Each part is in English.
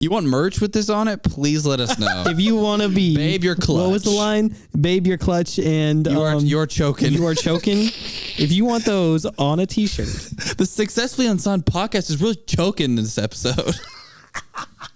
You want merch with this on it? Please let us know. If you want to be... Babe, you're clutch. What was the line? Babe, you're clutch and... You're choking. You are choking. If you want those on a t-shirt. The Successfully Unsigned podcast is really choking in this episode.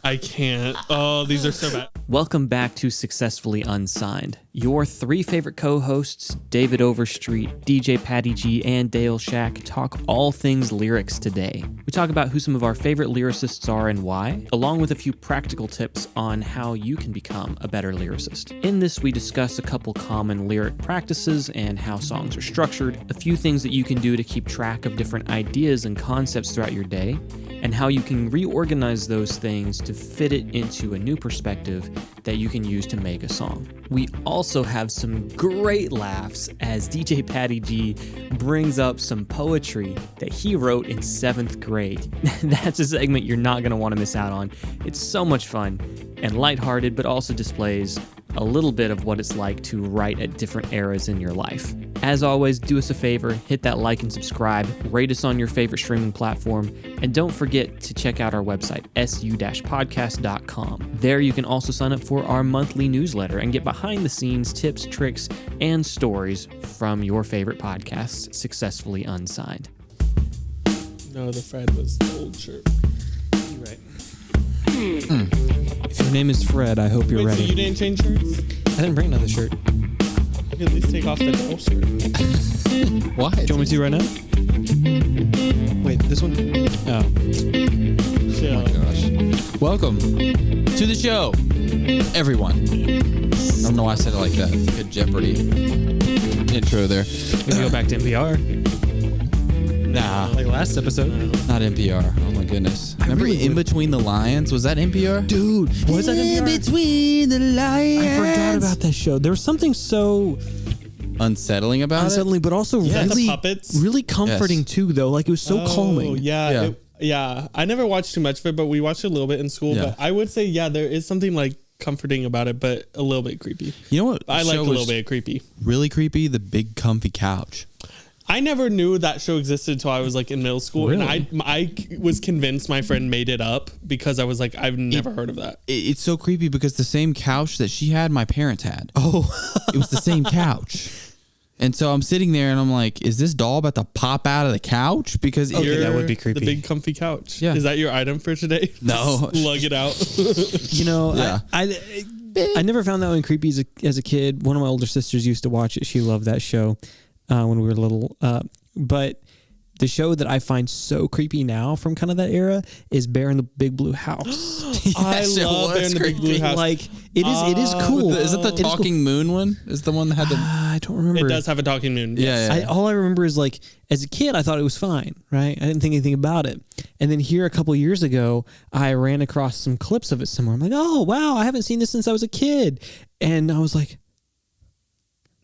I can't. Oh, these are so bad. Welcome back to Successfully Unsigned. Your three favorite co-hosts, David Overstreet, DJ Patty G, and Dale Shack, talk all things lyrics today. We talk about who some of our favorite lyricists are and why, along with a few practical tips on how you can become a better lyricist. In this, we discuss a couple common lyric practices and how songs are structured, a few things that you can do to keep track of different ideas and concepts throughout your day, and how you can reorganize those things to fit it into a new perspective that you can use to make a song. We also have some great laughs as DJ Patty G brings up some poetry that he wrote in 7th grade. That's a segment you're not going to want to miss out on. It's so much fun and lighthearted, but also displays a little bit of what it's like to write at different eras in your life. As always, do us a favor, hit that like and subscribe, rate us on your favorite streaming platform, and don't forget to check out our website, su-podcast.com. There you can also sign up for our monthly newsletter and get behind the scenes tips, tricks, and stories from your favorite podcasts, Successfully Unsigned. No, the Fred was the old shirt. You're right. If your name is Fred, I hope you're Wait, ready. so you didn't change shirts? I didn't bring another shirt. You can at least take off the old shirt. Why? Do you want me to right now? Wait, this one? Oh. Chill. Oh my gosh. Welcome to the show, everyone. I don't know why I said it like that. Good Jeopardy intro there. We can go back to NPR. Nah, Like last episode. not NPR. Oh my goodness. Remember really In would- Between the Lions? Was that NPR? Dude, was that In NPR? Between the Lions. I forgot about that show. There was something so Unsettling about unsettling, but also Yes. really, The puppets? really comforting Yes. too, though. Like it was so calming. Yeah. Yeah. I never watched too much of it, but we watched it a little bit in school. Yeah. But I would say, yeah, there is something like comforting about it, but a little bit creepy. it? You know what? I like show a little was bit creepy. really creepy. The Big Comfy Couch. I never knew that show existed until I was like in middle school, Really? and I was convinced my friend made it up because I was like, I've never heard of that. It's so creepy because the same couch that she had, my parents had. Oh, It was the same couch. And so I'm sitting there and I'm like, is this doll about to pop out of the couch? Because it- Okay, that would be You're creepy. The big comfy couch. Yeah. Is that your item for today? No. Just lug it out. you know, Yeah. I never found that one creepy as a kid. One of my older sisters used to watch it. She loved that show when we were little. But the show that I find so creepy now from kind of that era is Bear in the Big Blue House. I Yes, it love was Bear in the Big Blue creepy. House. Like it is cool. Is it the It is cool. Talking Moon one? Is the one that had the... I don't remember. It does have a talking moon. Yeah, yeah. All I remember is like as a kid, I thought it was fine, right? I didn't think anything about it. And then here a couple years ago, I ran across some clips of it somewhere. I'm like, oh wow, I haven't seen this since I was a kid, and I was like,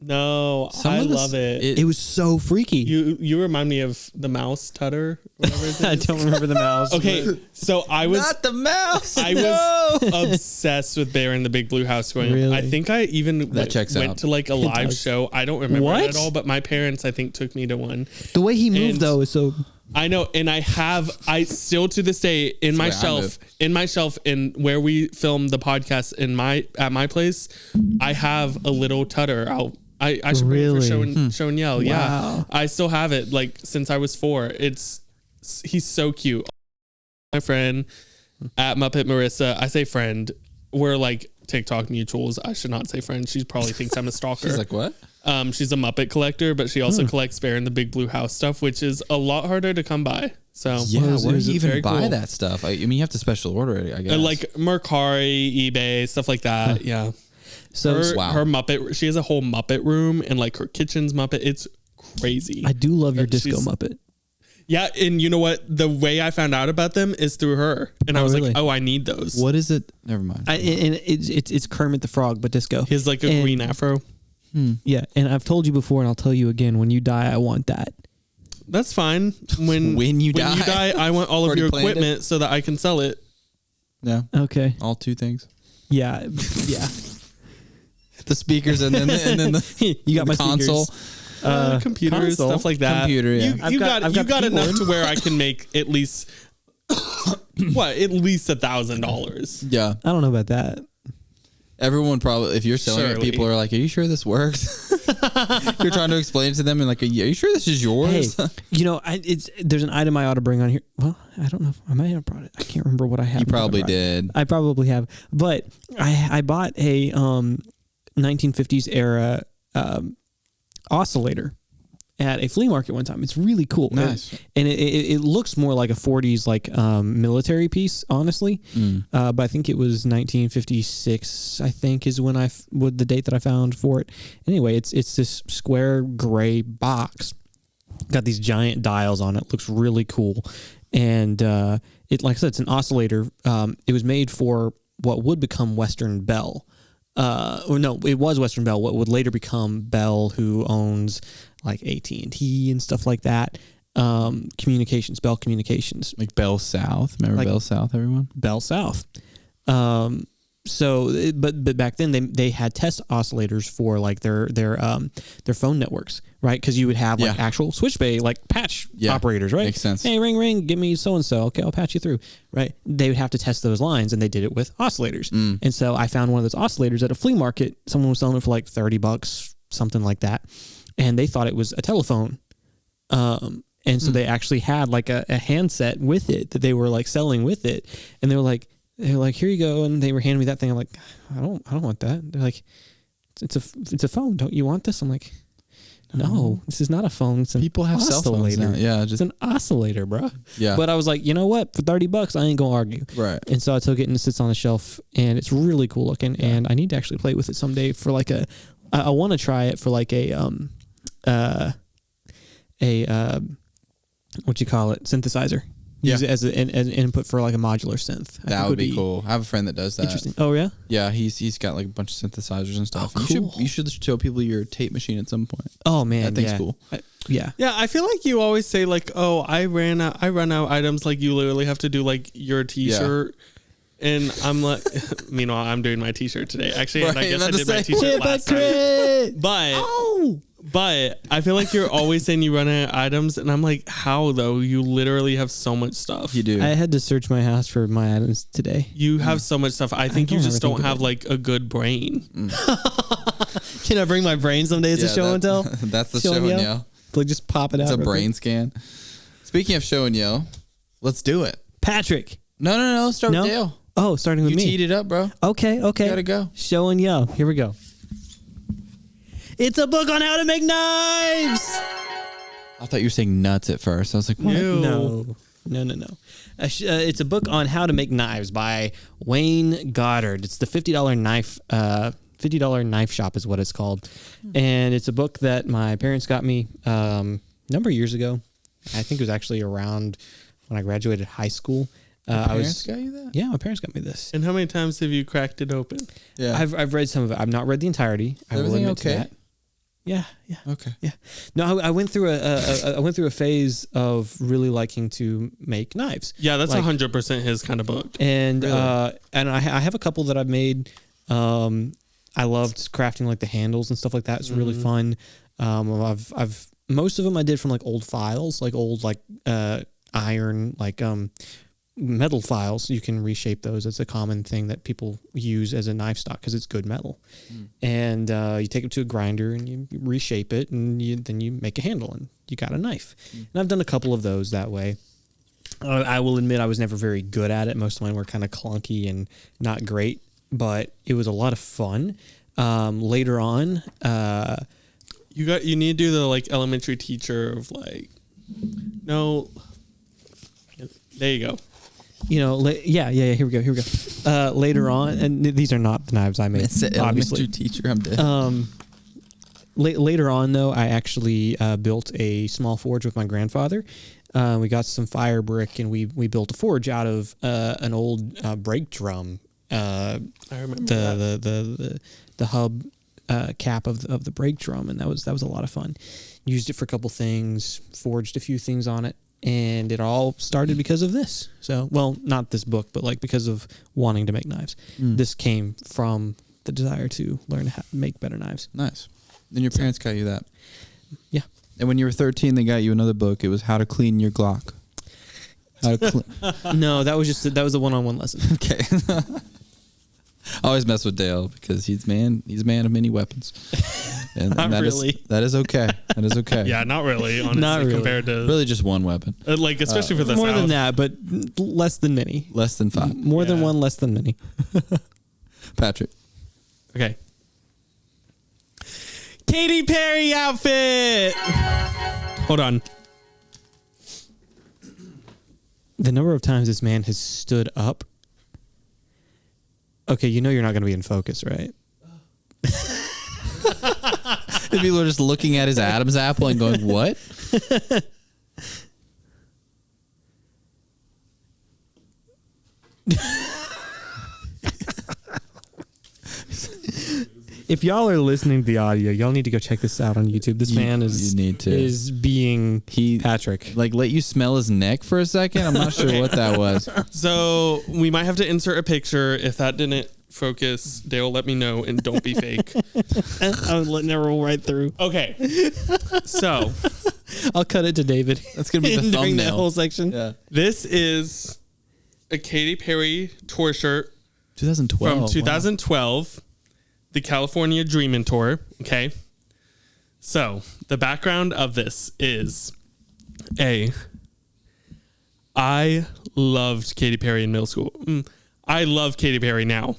No, Some I of this- love it. it was so freaky. You remind me of the mouse Tutter. Whatever his name I is. don't remember the mouse. Okay, so I was Not the mouse. I was obsessed with Bear in the Big Blue House growing Really? up. I think I even checks went out. to like a live does. show. I don't remember What? it at all, but my parents I think took me to one. The way he moved And- though is so. I know, and I still to this day in my That's the way I shelf in where we filmed the podcast at my place, I have a little Tutter. I should bring it Really? for show and yell. Yeah, Wow. I still have it like since I was 4. He's so cute. My friend at Muppet Marissa, I say friend. We're like TikTok mutuals. I should not say friend. She probably thinks I'm a stalker. She's like, what? She's a Muppet collector, but she also collects Bear in the Big Blue House stuff, which is a lot harder to come by. So Yeah, Well, where is do you it even very buy cool. that stuff? I mean, you have to special order it, I guess. like Mercari, eBay, stuff like that. Yeah. So Wow. Her Muppet, she has a whole Muppet room and like her kitchen's Muppet. It's crazy. I do love your But disco she's- Muppet. Yeah. And you know what? The way I found out about them is through her. And I Oh, was really? like, oh, I need those. What is it? Never mind. And it's Kermit the Frog, but disco. He has like a And- green afro. Yeah, and I've told you before, and I'll tell you again. When you die, I want that. That's fine. When you die. I want all of Already your planned it? equipment so that I can sell it. Yeah. Okay. All two things. Yeah. Yeah. The speakers and then the You got the my console. speakers. Computers, Console. stuff like that. Computer, yeah. You I've got got the enough keyboard. to where I can make at least what, at least $1,000. Yeah. I don't know about that. Everyone probably, if you're selling it, Surely. people are like, are you sure this works? You're trying to explain it to them and like, are you sure this is yours? Hey, there's an item I ought to bring on here. Well, I don't know if I might have brought it. I can't remember what I have. You probably did. I probably have, but I bought a 1950s era oscillator at a flea market one time. It's really cool. Nice. And it looks more like a 40s like military piece, honestly. But I think it was 1956. I think is when the date that I found for it. Anyway, it's this square gray box. Got these giant dials on it. Looks really cool. And it, like I said, it's an oscillator. It was made for what would become Western Bell. It was Western Bell. What would later become Bell, who owns like AT&T and stuff like that. Bell Communications. Like Bell South. Remember Bell South, everyone? Bell South. But back then they had test oscillators for like their phone networks, right? Because you would have like actual switch bay like patch operators, right? Makes sense. Hey, ring, give me so and so. Okay, I'll patch you through, right? They would have to test those lines, and they did it with oscillators. And so I found one of those oscillators at a flea market. Someone was selling it for like $30, something like that, and they thought it was a telephone. And so they actually had like a handset with it that they were like selling with it, and they were like, here you go, and they were handing me that thing. I'm like, I don't want that. They're like, it's a phone. Don't you want this? I'm like, no, this is not a phone. It's an People have oscillator. cell phones now. Yeah, it's an oscillator, bro. Yeah. But I was like, you know what? For $30, I ain't gonna argue. Right. And so I took it and it sits on the shelf, and it's really cool looking. Yeah. And I need to actually play with it someday for like I want to try it for like a what you call it, synthesizer. Use it as an input for like a modular synth. That would be cool. I have a friend that does that. Interesting. Oh yeah. Yeah, he's got like a bunch of synthesizers and stuff. Oh, cool. You should show people your tape machine at some point. Oh man, that thing's cool. Yeah. Yeah, I feel like you always say like, oh, I run out items. Like you literally have to do like your T-shirt. Yeah. And I'm like, meanwhile, I'm doing my T-shirt today. Actually, and I guess I did my T-shirt last night. But I feel like you're always saying you run out of items, and I'm like, how though? You literally have so much stuff. You do. I had to search my house for my items today. You have so much stuff. I think you just don't have like a good brain. Can I bring my brain someday as a show and tell? That's the show and yell. Like just pop it out. It's a brain scan. Speaking of show and yell, let's do it. Patrick. No. Start with Dale. Oh, starting with me. You teed it up, bro. Okay. You gotta go. Show and yell. Here we go. It's a book on how to make knives. I thought you were saying nuts at first. I was like, what? No. It's a book on how to make knives by Wayne Goddard. It's the $50 knife. $50 knife shop is what it's called, and it's a book that my parents got me a number of years ago. I think it was actually around when I graduated high school. Your parents got you that? Yeah, my parents got me this. And how many times have you cracked it open? Yeah, I've read some of it. I've not read the entirety. I will admit to that. Yeah. Okay. Yeah. No, I went through a phase of really liking to make knives. Yeah, that's 100% his kind of book. And really? And I have a couple that I've made. I loved crafting like the handles and stuff like that. It's really fun. I've most of them I did from like old files, like old like iron like metal files. You can reshape those. It's a common thing that people use as a knife stock because it's good metal. And you take it to a grinder and you reshape it, and then you make a handle and you got a knife. And I've done a couple of those that way. I will admit I was never very good at it. Most of mine were kind of clunky and not great, but it was a lot of fun. Later on, you need to do the like elementary teacher of like, no, there you go. Here we go. Later on, and these are not the knives I made. Obviously, teacher, I'm dead. Later on, though, I actually built a small forge with my grandfather. We got some fire brick, and we built a forge out of an old brake drum. I remember the hub cap of the brake drum, and that was a lot of fun. Used it for a couple things, forged a few things on it, and it all started because of this. So, well, not this book, but like because of wanting to make knives. This came from the desire to learn how to make better knives. Nice. Then your parents got you that. Yeah. And when you were 13, they got you another book. It was How to Clean Your Glock. How to No, that was a one-on-one lesson. Okay. I always mess with Dale because he's a man of many weapons. And Not that really. That is okay. That is okay. Yeah, not really, honestly, Not really. compared to Really just one weapon. like especially for the More South. than that, but less than many. Less than 5. More than Yeah. one, less than many. Patrick. Okay. Katy Perry outfit. Hold on. The number of times this man has stood up. Okay, you know you're not going to be in focus, right? People are just looking at his Adam's apple and going, what? If y'all are listening to the audio, y'all need to go check this out on YouTube. This man is you need to. is being Patrick. Like, let you smell his neck for a second? I'm not sure what that was. So we might have to insert a picture. If that didn't focus, Dale, let me know and don't be fake. I'm letting it roll right through. Okay. So I'll cut it to David. That's going to be the during that thumbnail. whole section. Yeah. this is a Katy Perry tour shirt 2012. from 2012, the California Dreamin' Tour. Okay. So the background of this is I loved Katy Perry in middle school. I love Katy Perry now.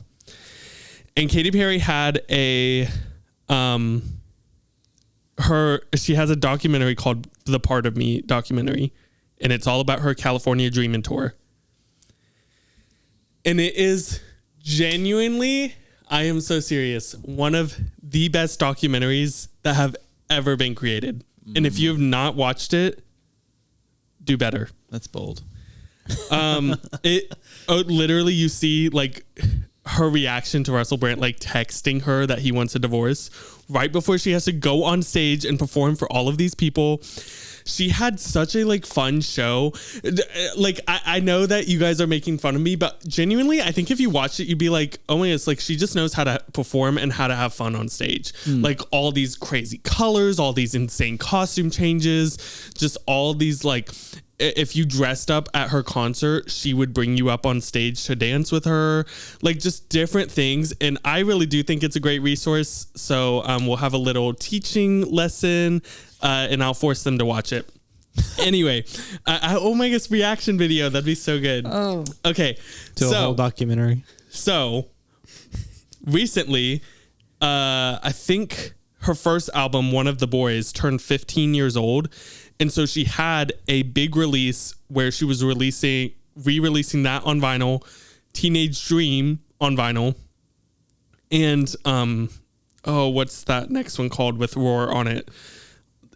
And Katy Perry had she has a documentary called The Part of Me documentary, and it's all about her California Dreamin' Tour. And it is genuinely, I am so serious, one of the best documentaries that have ever been created. And if you have not watched it, do better. That's bold. Literally you see like her reaction to Russell Brand, like texting her that he wants a divorce right before she has to go on stage and perform for all of these people. She had such a like fun show. Like I know that you guys are making fun of me, but genuinely I think if you watched it, you'd be like, oh my, it's like she just knows how to perform and how to have fun on stage. Like all these crazy colors, all these insane costume changes, just all these like, if you dressed up at her concert, she would bring you up on stage to dance with her, like just different things. And I really do think it's a great resource. So we'll have a little teaching lesson and I'll force them to watch it. Anyway, oh my gosh, reaction video. That'd be so good. Oh. Okay. To a whole documentary. So recently, I think her first album, One of the Boys, turned 15 years old. And so she had a big release where she was re-releasing that on vinyl, Teenage Dream on vinyl. And, what's that next one called with Roar on it?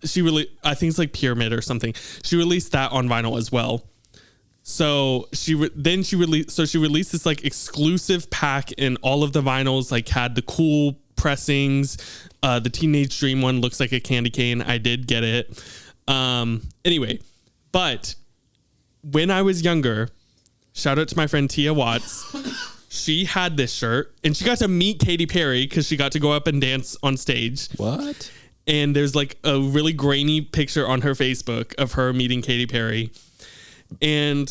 I think it's like Pyramid or something. She released that on vinyl as well. So she released this like exclusive pack, and all of the vinyls like had the cool pressings. The Teenage Dream one looks like a candy cane. I did get it. Anyway, but when I was younger, shout out to my friend Tia Watts. She had this shirt and she got to meet Katy Perry because she got to go up and dance on stage. What? And there's like a really grainy picture on her Facebook of her meeting Katy Perry. And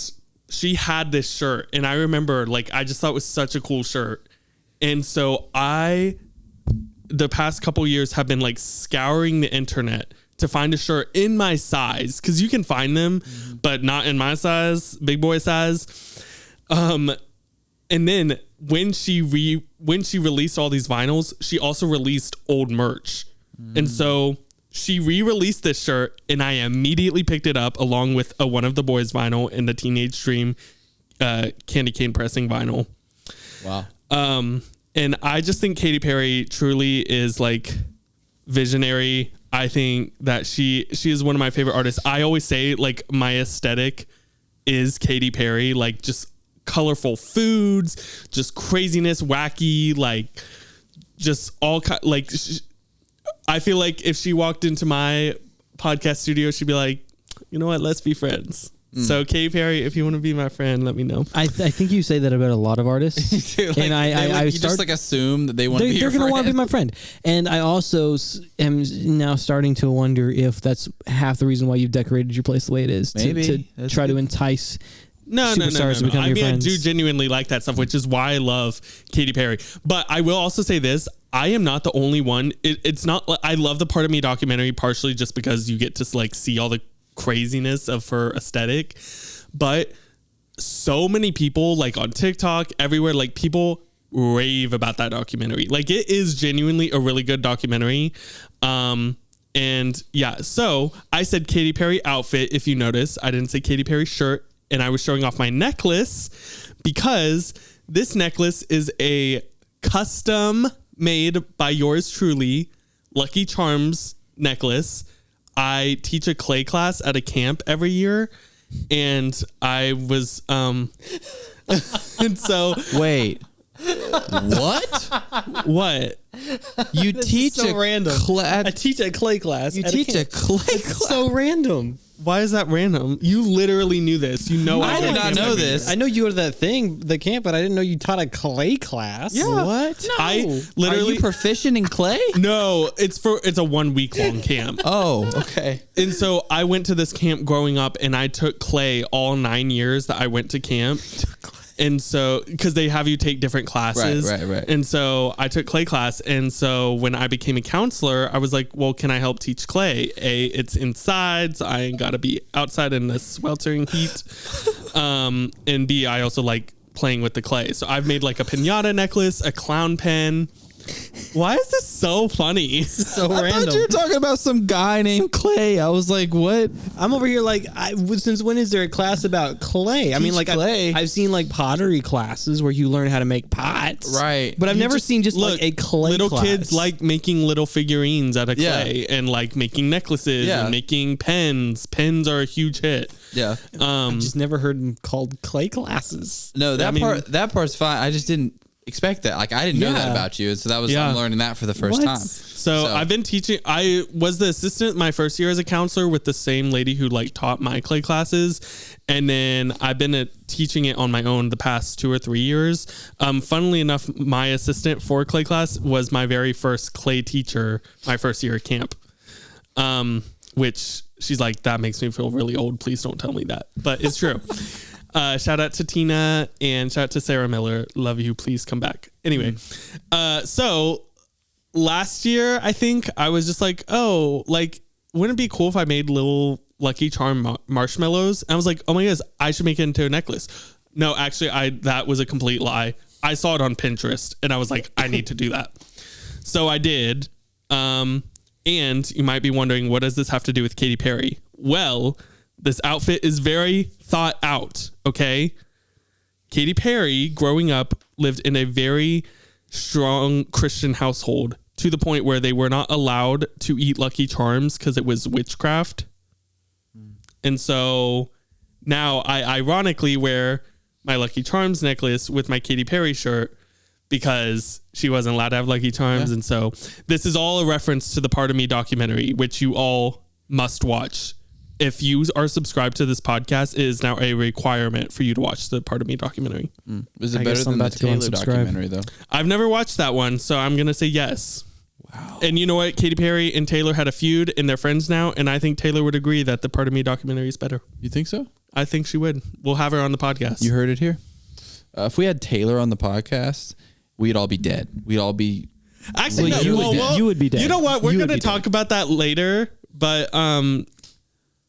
she had this shirt. And I remember, like, I just thought it was such a cool shirt. And so the past couple years have been like scouring the internet to find a shirt in my size. Cause you can find them, but not in my size, big boy size. And then when she released all these vinyls, she also released old merch. And so she re-released this shirt and I immediately picked it up along with a One of the Boys vinyl and the Teenage Dream candy cane pressing vinyl. Wow. And I just think Katy Perry truly is like visionary. I think that she is one of my favorite artists. I always say like my aesthetic is Katy Perry, like just colorful foods, just craziness, wacky, like just all like I feel like if she walked into my podcast studio, she'd be like, you know what, let's be friends. So Katy Perry, if you want to be my friend, let me know. I think you say that about a lot of artists. Like, and I you just like assume that they want to be your friend. They're going to want to be my friend. And I also am now starting to wonder if that's half the reason why you've decorated your place the way it is. Maybe. To try to entice No. superstars to become I your mean, friends. I do genuinely like that stuff, which is why I love Katy Perry. But I will also say this. I am not the only one. It's not, I love the Part of Me documentary partially just because you get to like see all the craziness of her aesthetic. But so many people like on TikTok, everywhere, like people rave about that documentary. Like it is genuinely a really good documentary. And yeah, so I said Katy Perry outfit. If you notice, I didn't say Katy Perry shirt, and I was showing off my necklace because this necklace is a custom made by yours truly, Lucky Charms necklace. I teach a clay class at a camp every year, and I was and so Wait. What? what? You teach so a random. I I teach a clay class. you teach a clay class. So random. Why is that random? You literally knew this. You know I go did to not camp know every this. year. I know you were that thing, the camp, but I didn't know you taught a clay class. Yeah. What? No. I Are literally you proficient in clay? no. It's a 1 week long camp. Oh, okay. And so I went to this camp growing up, and I took clay all 9 years that I went to camp. And so, because they have you take different classes. Right. And so I took clay class. And so when I became a counselor, I was like, well, can I help teach clay? A, it's inside, so I ain't got to be outside in the sweltering heat. And B, I also like playing with the clay. So I've made like a piñata necklace, a clown pen. Why is this so funny? So I random. thought you were talking about some guy named Clay. I was like, what? I'm over here like, since when is there a class about clay? I mean, Teach like clay. I've seen like pottery classes where you learn how to make pots, Right. But I've never seen just Look, like a clay little class. kids like making little figurines out of Yeah. clay and like making necklaces Yeah. and making pens. Pens are a huge hit. Yeah. I've just never heard them called clay classes. No, that I mean- that part's fine. I just didn't expect that. Like I didn't know that Yeah. about you. And so that was Yeah. I'm learning that for the first What? time. So I've been teaching. I was the assistant my first year as a counselor with the same lady who like taught my clay classes, and then I've been teaching it on my own the past 2 or 3 years. Funnily enough, my assistant for clay class was my very first clay teacher my first year at camp. Which she's like, that makes me feel really old. Please don't tell me that, but it's true. Shout out to Tina and shout out to Sarah Miller. Love you. Please come back. Anyway, so last year, I think I was just like, oh, like, wouldn't it be cool if I made little Lucky Charm marshmallows? And I was like, oh my goodness, I should make it into a necklace. No, actually, that was a complete lie. I saw it on Pinterest and I was like, I need to do that. So I did. And you might be wondering, what does this have to do with Katy Perry? Well, this outfit is very thought out, okay? Katy Perry, growing up, lived in a very strong Christian household to the point where they were not allowed to eat Lucky Charms because it was witchcraft. And so now I ironically wear my Lucky Charms necklace with my Katy Perry shirt because she wasn't allowed to have Lucky Charms. Yeah. And so this is all a reference to the Part of Me documentary, which you all must watch. If you are subscribed to this podcast, it is now a requirement for you to watch the Part of Me documentary. Is it I better guess I'm than the about to go Taylor unsubscribe. documentary though? I've never watched that one, so I'm going to say yes. Wow. And you know what? Katy Perry and Taylor had a feud and they're friends now. And I think Taylor would agree that the Part of Me documentary is better. You think so? I think she would. We'll have her on the podcast. You heard it here. If we had Taylor on the podcast, we'd all be dead. We'd all be. Actually, Well, no, you would be dead. You know what? We're You going would to be talk dead. about that later. But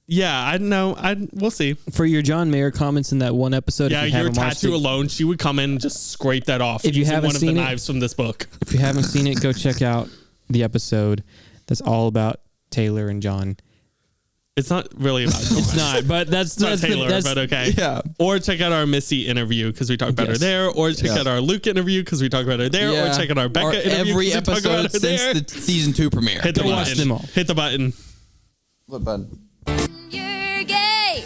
yeah, I don't know. We'll see. For your John Mayer comments in that one episode, Yeah, if you your haven't watched tattoo it, alone, she would come in and just scrape that off. If you using haven't one of the seen it- knives from this book. if you haven't seen it, go check out the episode that's all about Taylor and John. It's not really about John. It's not, but that's It's not Taylor, but okay. Yeah. Or check out our Missy interview because we talk about her Yes. there. Or check Yeah. out our Luke interview because we talk about her there. Or check out our Becca Or interview every 'cause we talk about episode her since there. the season 2 premiere. Hit the Go watch button. them all. Hit the button. What button? You're gay.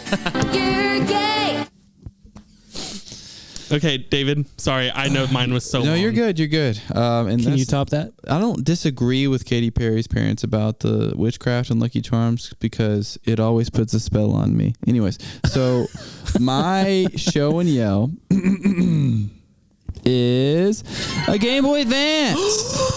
You're gay. Okay, David. Sorry, I know mine was so long. No, you're good. You're good. And Can you that's- top that? I don't disagree with Katy Perry's parents about the witchcraft and Lucky Charms because it always puts a spell on me. Anyways, so my show and yell is a Game Boy Advance.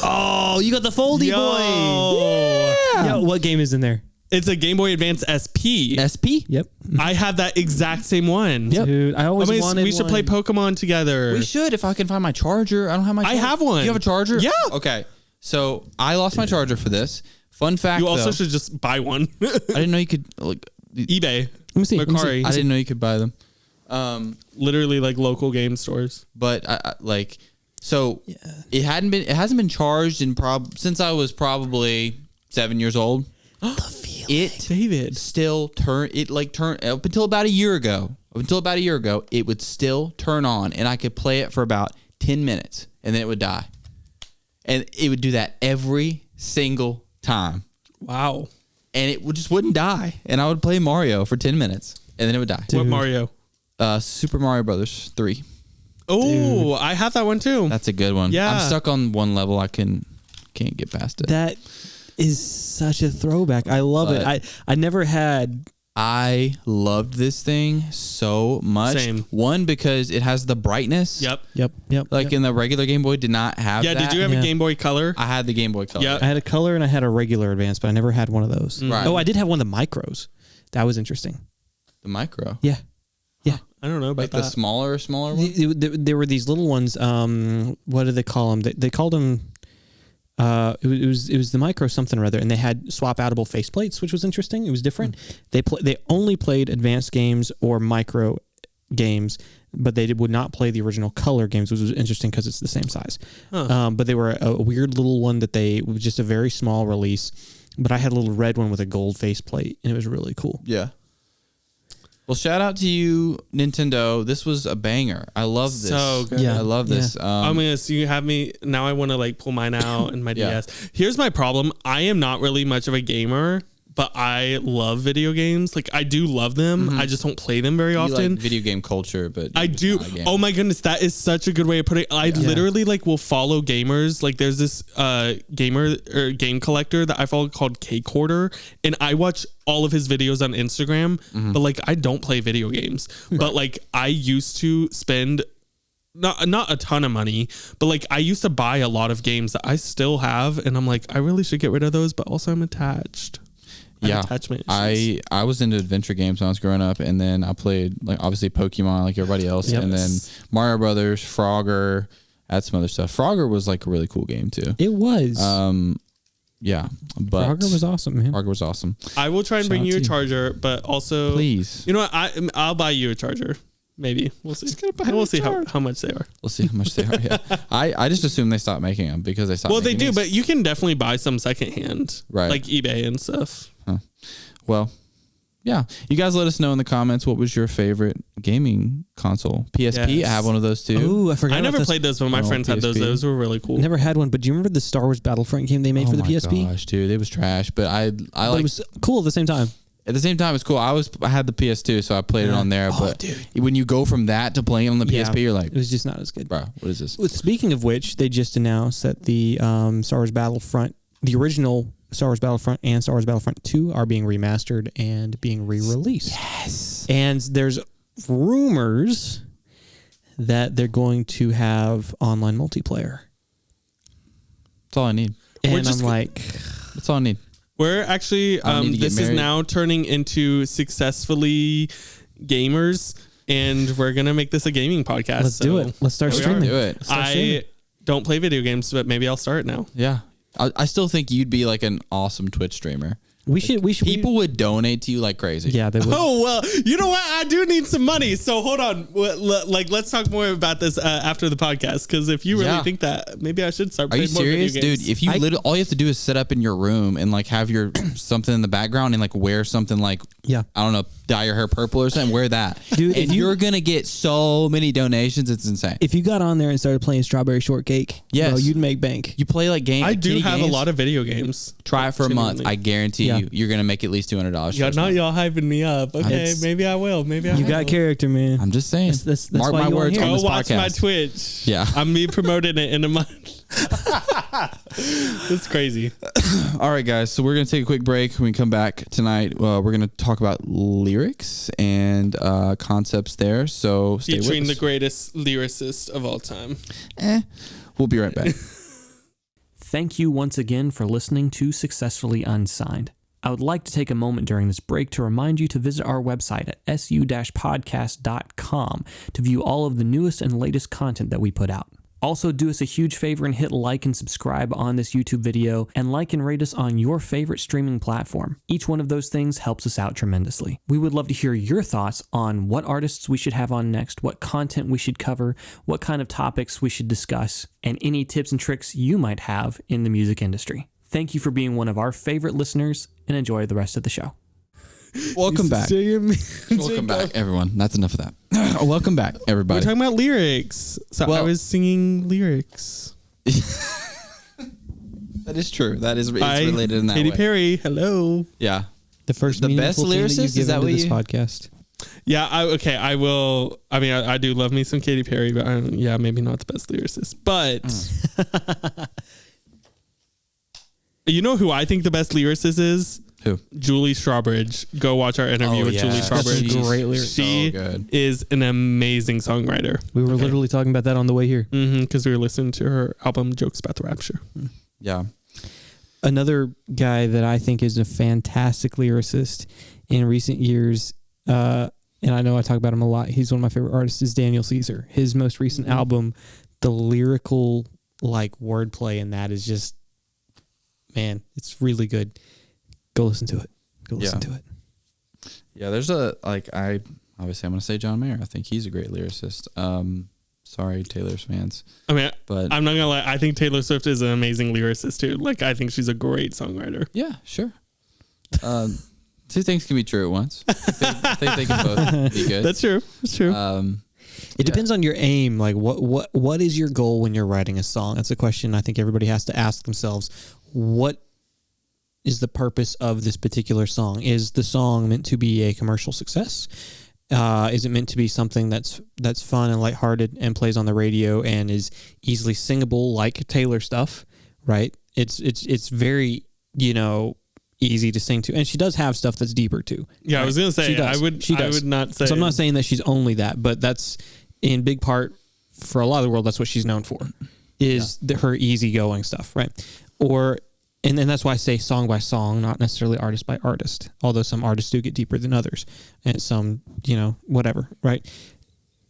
Oh, you got the Foldy Yo. boy. Yeah. Yo, what game is in there? It's a Game Boy Advance SP. SP? Yep. I have that exact same one. Yep. Dude, I always wanted we should play Pokemon together. We should if I can find my charger. I don't have my charger. I have one. You have a charger? Yeah. Okay. So I lost my charger for this. Fun fact, You also though, should just buy one. I didn't know you could like eBay. Let me see. Mercari. I didn't know you could buy them. Literally like local game stores. But it hasn't been charged in since I was probably 7 years old. David. Still turn up until about a year ago. It would still turn on, and I could play it for about 10 minutes, and then it would die. And it would do that every single time. Wow. And it just wouldn't die. And I would play Mario for 10 minutes, and then it would die. What Mario? Super Mario Brothers 3. Oh, I have that one too. That's a good one. Yeah. I'm stuck on one level. I can't get past it. That is such a throwback. I love it. I never had. I loved this thing so much. Same. One, because it has the brightness. Yep. In the regular Game Boy did not have that. Did you have a Game Boy Color? I had the Game Boy Color. Yep. I had a color and I had a regular Advance, but I never had one of those. Right. Oh, I did have one of the micros. That was interesting. The micro. Yeah. I don't know about Like that. the smaller one? There were these little ones. What did they call them? They called them. It was the micro something or other, and they had swap-outable faceplates, which was interesting. It was different. They only played advanced games or micro games, but they would not play the original color games, which was interesting because it's the same size. But they were a weird little one it was just a very small release. But I had a little red one with a gold faceplate, and it was really cool. Yeah. Well, shout out to you, Nintendo. This was a banger. I love this. So good. Yeah. I love this. I'm gonna. So you have me now. I want to like pull mine out and my DS. Here's my problem. I am not really much of a gamer, but I love video games. Like I do love them. I just don't play them very You often. like video game culture, but I do. Oh my goodness, that is such a good way of putting it. I literally like will follow gamers. Like there's this gamer or game collector that I follow called K-Quarter, and I watch all of his videos on Instagram. But like I don't play video games. But like I used to spend not a ton of money, but like I used to buy a lot of games that I still have, and I'm like I really should get rid of those, but also I'm attached. Attachment issues. I was into adventure games when I was growing up, and then I played like obviously Pokemon like everybody else, and then Mario Brothers, Frogger, had some other stuff. Frogger was like a really cool game too. It was. Yeah, but Frogger was awesome, man. Frogger was awesome. I will try and bring Shout you out a to you. charger, but also Please. You know what? I'll buy you a charger. Maybe we'll see. We'll see how much they are. We'll see how much they are. Yeah, I just assume they stopped making them because they stopped. Well, they making do, these. but you can definitely buy some secondhand, Right. Like eBay and stuff. Well, yeah. You guys let us know in the comments what was your favorite gaming console. PSP, Yes. I have one of those too. Ooh, I forgot. I never played those, but my friends had those. PSP. Those were really cool. Never had one, but do you remember the Star Wars Battlefront game they made for the PSP? Gosh, dude, it was trash. But I But like it was cool at the same time. at the same time it's cool. I had the PS2, so I played it on there. But when you go from that to playing on the PSP, you're like, it was just not as good. bro, what is this? Well, speaking of which, they just announced that the Star Wars Battlefront, the original Star Wars Battlefront and Star Wars Battlefront 2 are being remastered and being re-released. Yes. And there's rumors that they're going to have online multiplayer. That's all I need. We're And just I'm like, That's all I need. We're actually I don't need to get this is married. now turning into Successfully Gamers, and we're gonna make this a gaming podcast. let's do it. Let's start Here we streaming. Do it. I don't play video games, but maybe I'll start now. Yeah. I still think you'd be like an awesome Twitch streamer. We should. People would donate to you like crazy. Yeah, they would. Oh, well, you know what? I do need some money. So hold on. Like, let's talk more about this after the podcast. Because if you really Yeah. think that, maybe I should start Are you playing more video serious, games. dude? If you all you have to do is sit up in your room and like have your something in the background and like wear something like I don't know, dye your hair purple or something. Wear that, Dude, and you're gonna get so many donations. It's insane. If you got on there and started playing Strawberry Shortcake, Yes. you'd make bank. You play like games. I do have a lot of video games. Try it for a month. I guarantee Yeah. you're gonna make at least $200. Yeah, not y'all hyping me up. Okay, It's- maybe I will. Maybe I You will. got character, man. I'm just saying. That's Mark why my you on words here. on Go this watch podcast. my Twitch. Yeah. I'm me promoting it in a month. That's crazy. All right, guys. So we're gonna take a quick break. When we come back tonight, we're gonna talk about lyrics and concepts there. So stay Featuring with the us. greatest lyricist of all time. We'll be right back. Thank you once again for listening to Successfully Unsigned. I would like to take a moment during this break to remind you to visit our website at su-podcast.com to view all of the newest and latest content that we put out. Also, do us a huge favor and hit like and subscribe on this YouTube video, and like and rate us on your favorite streaming platform. Each one of those things helps us out tremendously. We would love to hear your thoughts on what artists we should have on next, what content we should cover, what kind of topics we should discuss, and any tips and tricks you might have in the music industry. Thank you for being one of our favorite listeners, and enjoy the rest of the show. Welcome back. Welcome back, everyone. That's enough of that. Welcome back, everybody. We're talking about lyrics. So I was singing lyrics. That is true. That is it's related in that Katy way. Perry. Hello. Yeah. The first The meaningful best thing that lyricist? you've Is given that to what this you- podcast. Yeah, I will. I mean, I do love me some Katy Perry, but maybe not the best lyricist. But you know who I think the best lyricist is? Who? Julie Strawbridge. Go watch our interview with Julie Strawbridge. That's a great lyric. She So good. is an amazing songwriter. We were literally talking about that on the way here. Because we were listening to her album Jokes About the Rapture. Yeah. Another guy that I think is a fantastic lyricist in recent years, and I know I talk about him a lot, he's one of my favorite artists, is Daniel Caesar. His most recent album, the lyrical wordplay in that is just, man, it's really good. Go listen to it. Go listen to it. Yeah, there's I'm going to say John Mayer. I think he's a great lyricist. Sorry, Taylor's fans. I mean, but I'm not going to lie. I think Taylor Swift is an amazing lyricist too. I think she's a great songwriter. yeah, sure. Two things can be true at once. I think they can both be good. That's true. That's true. It depends on your aim. What is your goal when you're writing a song? That's a question I think everybody has to ask themselves. What is the purpose of this particular song? Is the song meant to be a commercial success? Is it meant to be something that's fun and lighthearted and plays on the radio and is easily singable like Taylor stuff, right? It's very, easy to sing to. And she does have stuff that's deeper too. Yeah, right? I was going to say, I would not say. So I'm not saying that she's only that, but that's in big part for a lot of the world, that's what she's known for, is her easygoing stuff, right? And then that's why I say song by song, not necessarily artist by artist, although some artists do get deeper than others and some, whatever, right?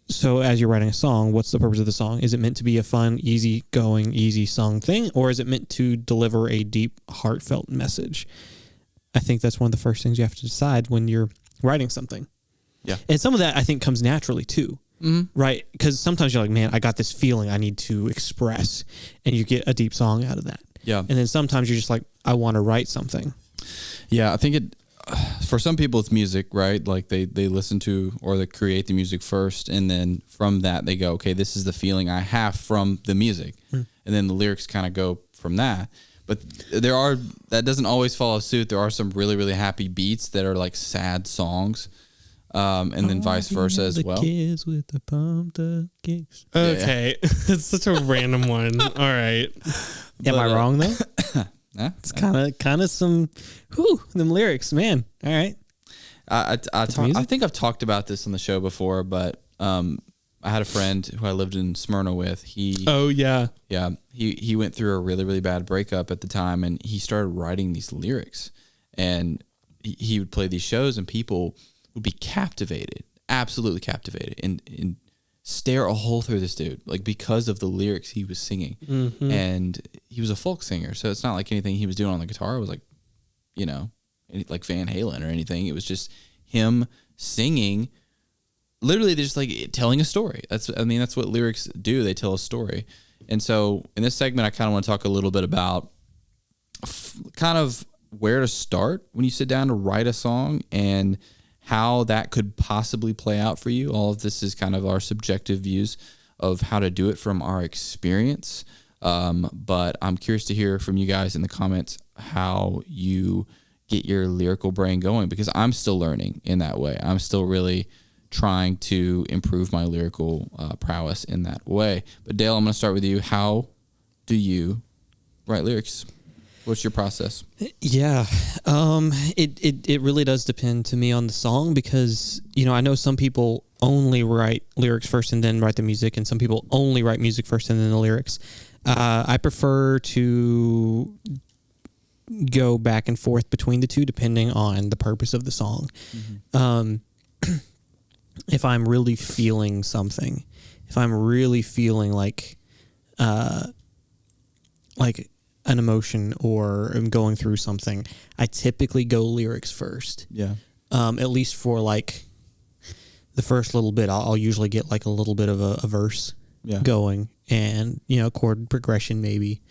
So as you're writing a song, what's the purpose of the song? Is it meant to be a fun, easy-going, easy-sung thing, or is it meant to deliver a deep, heartfelt message? I think that's one of the first things you have to decide when you're writing something. Yeah. And some of that, I think, comes naturally, too. Mm-hmm. Right? Because sometimes you're like, man, I got this feeling I need to express, and you get a deep song out of that. Yeah. And then sometimes you're just like, I want to write something. Yeah, I think for some people it's music, right? Like they listen to or they create the music first, and then from that they go, okay, this is the feeling I have from the music. And then the lyrics kind of go from that. But that doesn't always follow suit. There are some really, really happy beats that are like sad songs. And then vice versa as well. The kids with the pumped up kicks. Okay. It's such a random one. All right. Am I wrong though? Huh? It's kind of some, them lyrics, man. All right. I think I've talked about this on the show before, but I had a friend who I lived in Smyrna with. Oh yeah. Yeah. He went through a really, really bad breakup at the time, and he started writing these lyrics, and he would play these shows, and people would be captivated, absolutely captivated, and stare a hole through this dude, like because of the lyrics he was singing. Mm-hmm. And he was a folk singer, so it's not like anything he was doing on the guitar was like, like Van Halen or anything. It was just him singing. Literally, they're just like telling a story. That's what lyrics do. They tell a story. And so in this segment, I kind of want to talk a little bit about kind of where to start when you sit down to write a song and how that could possibly play out for you. All of this is kind of our subjective views of how to do it from our experience. But I'm curious to hear from you guys in the comments how you get your lyrical brain going, because I'm still learning in that way. I'm still really trying to improve my lyrical prowess in that way. But Dale, I'm going to start with you. How do you write lyrics? What's your process? Yeah. It really does depend to me on the song, because, I know some people only write lyrics first and then write the music, and some people only write music first and then the lyrics. I prefer to go back and forth between the two depending on the purpose of the song. If I'm really feeling something, if I'm really feeling like an emotion or I'm going through something, I typically go lyrics first. Yeah. At least for like the first little bit, I'll usually get like a little bit of a verse going, and chord progression maybe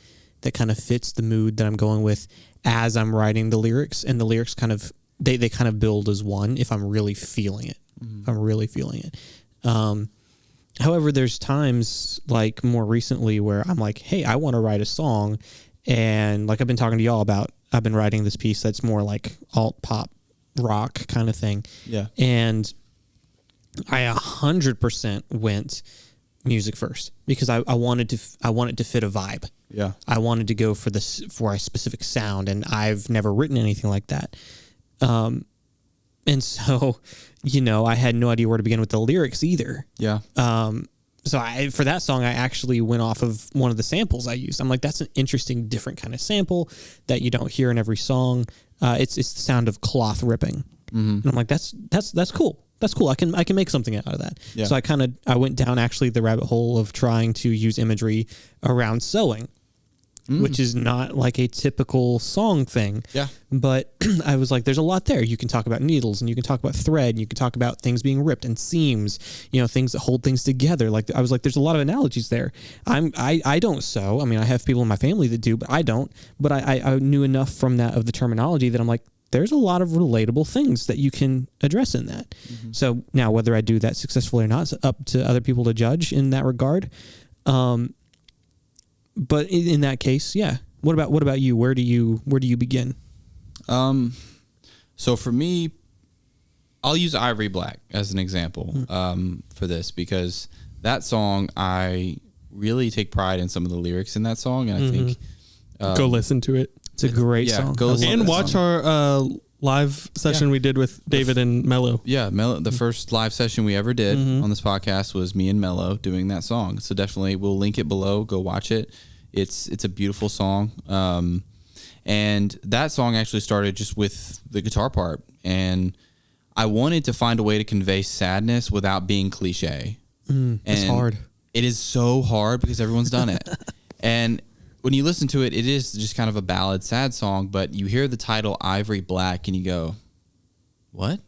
that kind of fits the mood that I'm going with as I'm writing the lyrics, and the lyrics kind of they kind of build as one if I'm really feeling it. If I'm really feeling it. However, there's times like more recently where I'm like, hey, I want to write a song, and like I've been talking to y'all about, I've been writing this piece that's more like alt pop rock kind of thing. Yeah. And I 100% went music first because I wanted to fit a vibe. Yeah. I wanted to go for a specific sound, and I've never written anything like that. And so, I had no idea where to begin with the lyrics either. Yeah. So for that song, I actually went off of one of the samples I used. I'm like, that's an interesting, different kind of sample that you don't hear in every song. It's the sound of cloth ripping, and I'm like, that's cool. That's cool. I can make something out of that. Yeah. So I went down actually the rabbit hole of trying to use imagery around sewing, which is not like a typical song thing. Yeah. But I was like, there's a lot there. You can talk about needles, and you can talk about thread, and you can talk about things being ripped and seams, things that hold things together. Like I was like, there's a lot of analogies there. I don't sew. I mean, I have people in my family that do, but I don't. But I knew enough from that of the terminology that I'm like, there's a lot of relatable things that you can address in that. So now whether I do that successfully or not is up to other people to judge in that regard. But in that case, yeah. What about you? Where do you begin? So for me, I'll use Ivory Black as an example for this, because that song, I really take pride in some of the lyrics in that song, and I think go listen to it. It's a great song. Go listen and watch our live session we did with David and Mello. Yeah, Mello. The first live session we ever did on this podcast was me and Mello doing that song. So definitely, we'll link it below. Go watch it. It's a beautiful song. And that song actually started just with the guitar part, and I wanted to find a way to convey sadness without being cliche. It's hard. It is so hard because everyone's done it. And when you listen to it, it is just kind of a ballad, sad song, but you hear the title Ivory Black and you go, what?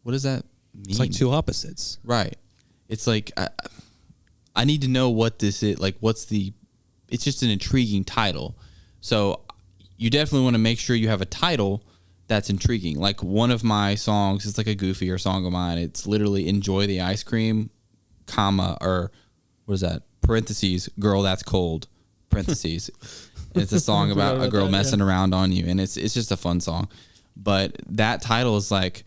What does that mean? It's like two opposites. Right. It's like, I need to know what this is. Like, it's just an intriguing title. So you definitely want to make sure you have a title that's intriguing. Like one of my songs, it's like a goofier song of mine. It's literally Enjoy the Ice Cream, comma, or what is that? Parentheses, Girl That's Cold. Parentheses. It's a song about a girl messing around on you, and it's just a fun song. But that title is like,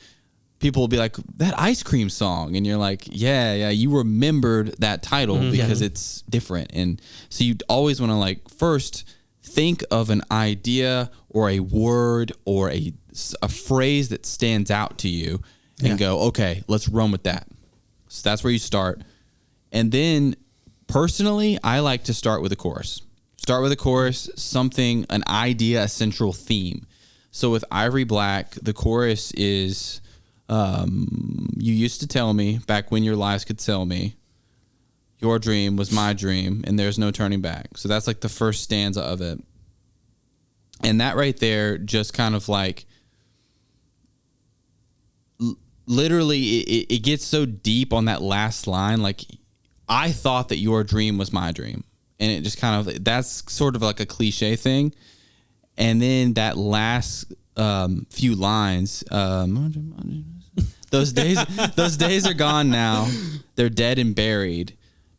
people will be like, that ice cream song, and you're like, yeah, you remembered that title because it's different. And so you always want to like first think of an idea or a word or a phrase that stands out to you and go, okay, let's run with that. So that's where you start. And then personally, I like to start with a chorus. Start with a chorus, something, an idea, a central theme. So with Ivory Black, the chorus is, you used to tell me back when your lies could sell me, your dream was my dream and there's no turning back. So that's like the first stanza of it. And that right there just kind of like, literally it gets so deep on that last line. Like, I thought that your dream was my dream. And it just kind of, that's sort of like a cliche thing. And then that last few lines, those days are gone now. They're dead and buried.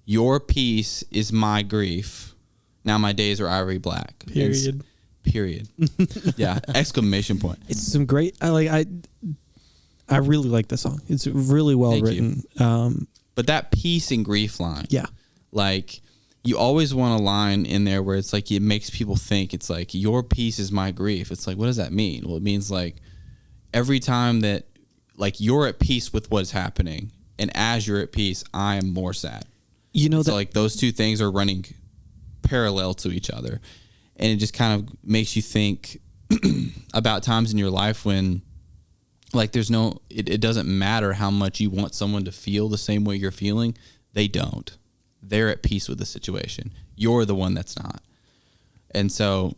Your peace is my grief. Now my days are ivory black. Period. Yeah. Exclamation point. It's some great. I really like the song. It's really well written. But that peace and grief line. Yeah. Like, you always want a line in there where it's like, it makes people think, it's like, your peace is my grief. It's like, what does that mean? Well, it means like every time that like you're at peace with what's happening, and as you're at peace, I am more sad. You know, so like those two things are running parallel to each other. And it just kind of makes you think about times in your life when like there's no, it doesn't matter how much you want someone to feel the same way you're feeling. They don't. They're at peace with the situation. You're the one that's not. And so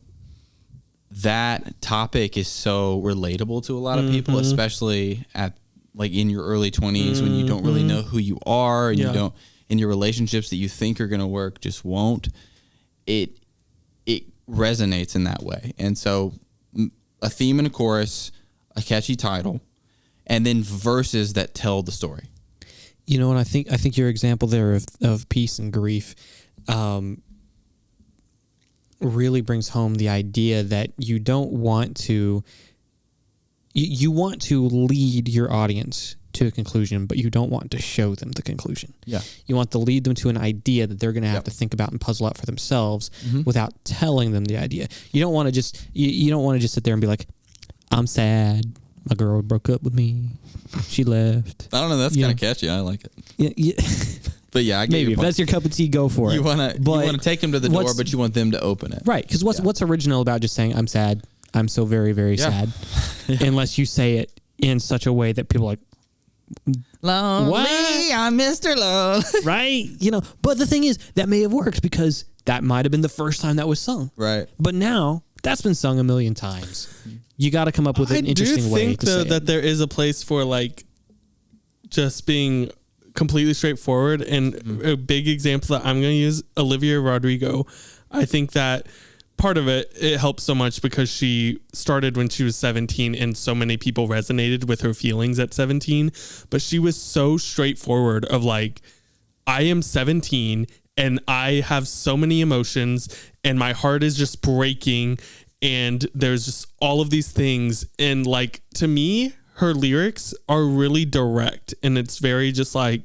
that topic is so relatable to a lot of people, especially at like in your early 20s when you don't really know who you are and you don't, in your relationships that you think are going to work just won't. It resonates in that way. And so a theme and a chorus, a catchy title, and then verses that tell the story. You know, and I think your example there of peace and grief really brings home the idea that you don't want to, you want to lead your audience to a conclusion, but you don't want to show them the conclusion. Yeah. You want to lead them to an idea that they're going to have to think about and puzzle out for themselves without telling them the idea. You don't want to just, you don't want to just sit there and be like, I'm sad. My girl broke up with me. She left. I don't know. That's kind of catchy. I like it. Yeah. But yeah, I get Maybe if that's your cup of tea, go for it. You want to take them to the door, but you want them to open it. Right. Because what's original about just saying, I'm sad. I'm so very, very sad. Unless you say it in such a way that people are like, Lonely, what? I'm Mr. Lonely. Right. You know, but the thing is, that may have worked because that might have been the first time that was sung. Right. But now that's been sung a million times. You got to come up with an interesting way to say it. I do think that there is a place for like just being completely straightforward, and a big example that I'm going to use, Olivia Rodrigo. I think that part of it helps so much because she started when she was 17 and so many people resonated with her feelings at 17, but she was so straightforward of like, I am 17 and I have so many emotions and my heart is just breaking and there's just all of these things. And like, to me, her lyrics are really direct and it's very just like,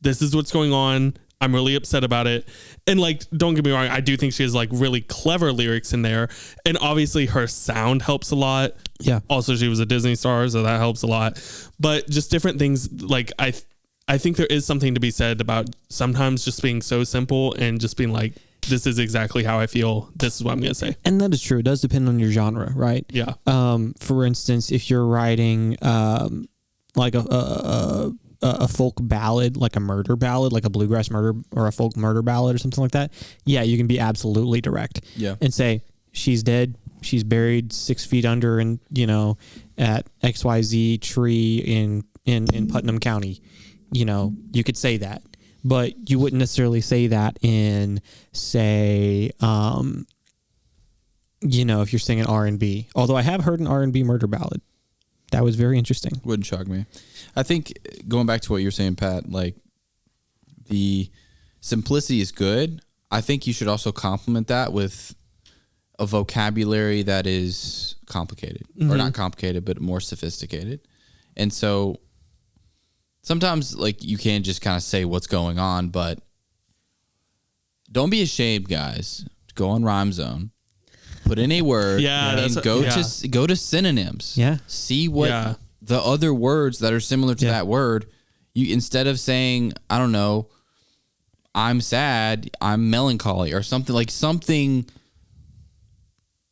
this is what's going on. I'm really upset about it. And like, don't get me wrong, I do think she has like really clever lyrics in there. And obviously her sound helps a lot. Yeah. Also, she was a Disney star, so that helps a lot. But just different things, like I think there is something to be said about sometimes just being so simple and just being like, this is exactly how I feel. This is what I'm going to say. And that is true. It does depend on your genre, right? Yeah. For instance, if you're writing like a folk ballad, like a murder ballad, like a bluegrass murder or a folk murder ballad or something like that, yeah, you can be absolutely direct. Yeah. And say, she's dead. She's buried 6 feet under and, you know, at XYZ tree in Putnam County. You know, you could say that. But you wouldn't necessarily say that in, say, you know, if you're singing R&B. Although I have heard an R&B murder ballad. That was very interesting. Wouldn't shock me. I think going back to what you're saying, Pat, like the simplicity is good. I think you should also complement that with a vocabulary that is complicated or not complicated, but more sophisticated. And so sometimes like you can't just kind of say what's going on, but don't be ashamed, guys. Go on Rhyme Zone, put in a word, and go to synonyms. Yeah. See what the other words that are similar to that word. You, instead of saying, I don't know, I'm sad, I'm melancholy, or something like something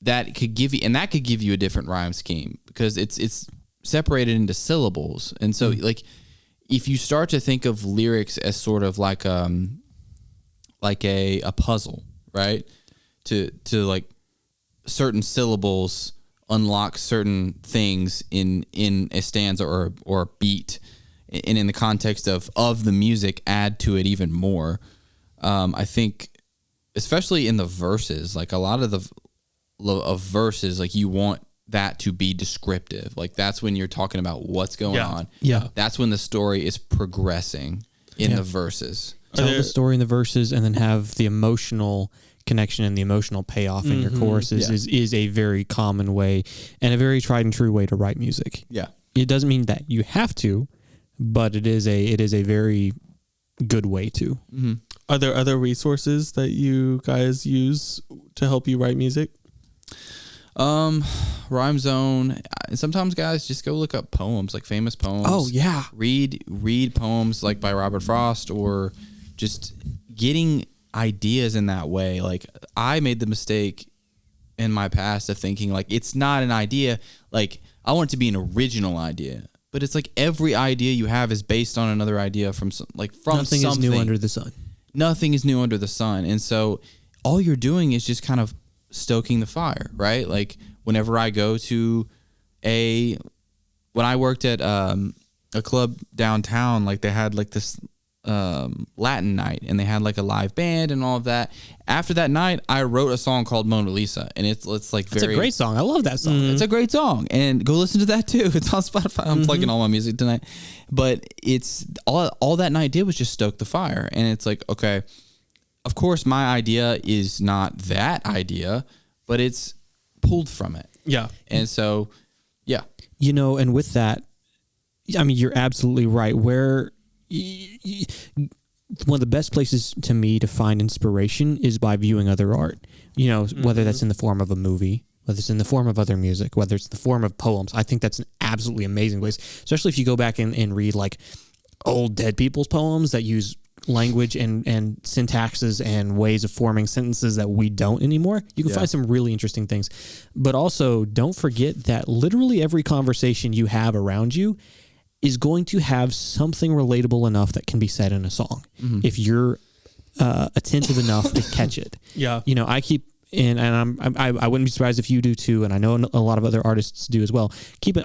that could give you, and that could give you a different rhyme scheme because it's separated into syllables. And so like if you start to think of lyrics as sort of like a puzzle, right? To like certain syllables unlock certain things in a stanza or a beat, and in the context of the music add to it even more. I think especially in the verses, like a lot of verses, like you want that to be descriptive. Like that's when you're talking about what's going on. Yeah. That's when the story is progressing in the verses. Tell the story in the verses and then have the emotional connection and the emotional payoff in your choruses is a very common way and a very tried and true way to write music. Yeah. It doesn't mean that you have to, but it is a very good way to. Mm-hmm. Are there other resources that you guys use to help you write music? Rhyme Zone. Sometimes guys just go look up poems, like famous poems. Oh yeah. Read poems like by Robert Frost, or just getting ideas in that way. Like I made the mistake in my past of thinking like it's not an idea. Like I want it to be an original idea, but it's like every idea you have is based on another idea from Nothing something. is new under the sun. Nothing is new under the sun, and so all you're doing is just kind of stoking the fire, right? Like whenever I go to when I worked at a club downtown, like they had like this Latin night, and they had like a live band and all of that. After that night, I wrote a song called Mona Lisa, and it's like It's a great song. I love that song. It's a great song, and go listen to that too. It's on Spotify. I'm plugging all my music tonight, but it's all that night did was just stoke the fire, and it's like, okay, of course my idea is not that idea, but it's pulled from it. Yeah. And so, yeah. You know, and with that, I mean, you're absolutely right. Where one of the best places to me to find inspiration is by viewing other art. You know, whether that's in the form of a movie, whether it's in the form of other music, whether it's the form of poems. I think that's an absolutely amazing place, especially if you go back and read like old dead people's poems that use language and syntaxes and ways of forming sentences that we don't anymore. You can find some really interesting things. But also, don't forget that literally every conversation you have around you is going to have something relatable enough that can be said in a song if you're attentive enough to catch it. Yeah. You know, I keep and I wouldn't be surprised if you do too, and I know a lot of other artists do as well.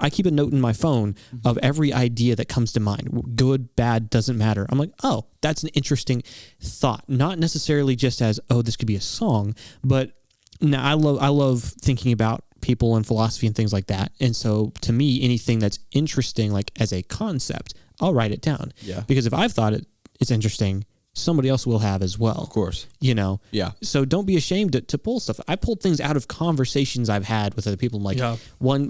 I keep a note in my phone of every idea that comes to mind. Good, bad, doesn't matter. I'm like, oh, that's an interesting thought. Not necessarily just as, oh, this could be a song, but now I love thinking about people and philosophy and things like that. And so to me, anything that's interesting, like as a concept, I'll write it down. Yeah. Because if I've thought it's interesting, somebody else will have as well. Of course. You know? Yeah. So don't be ashamed to pull stuff. I pulled things out of conversations I've had with other people. I'm like,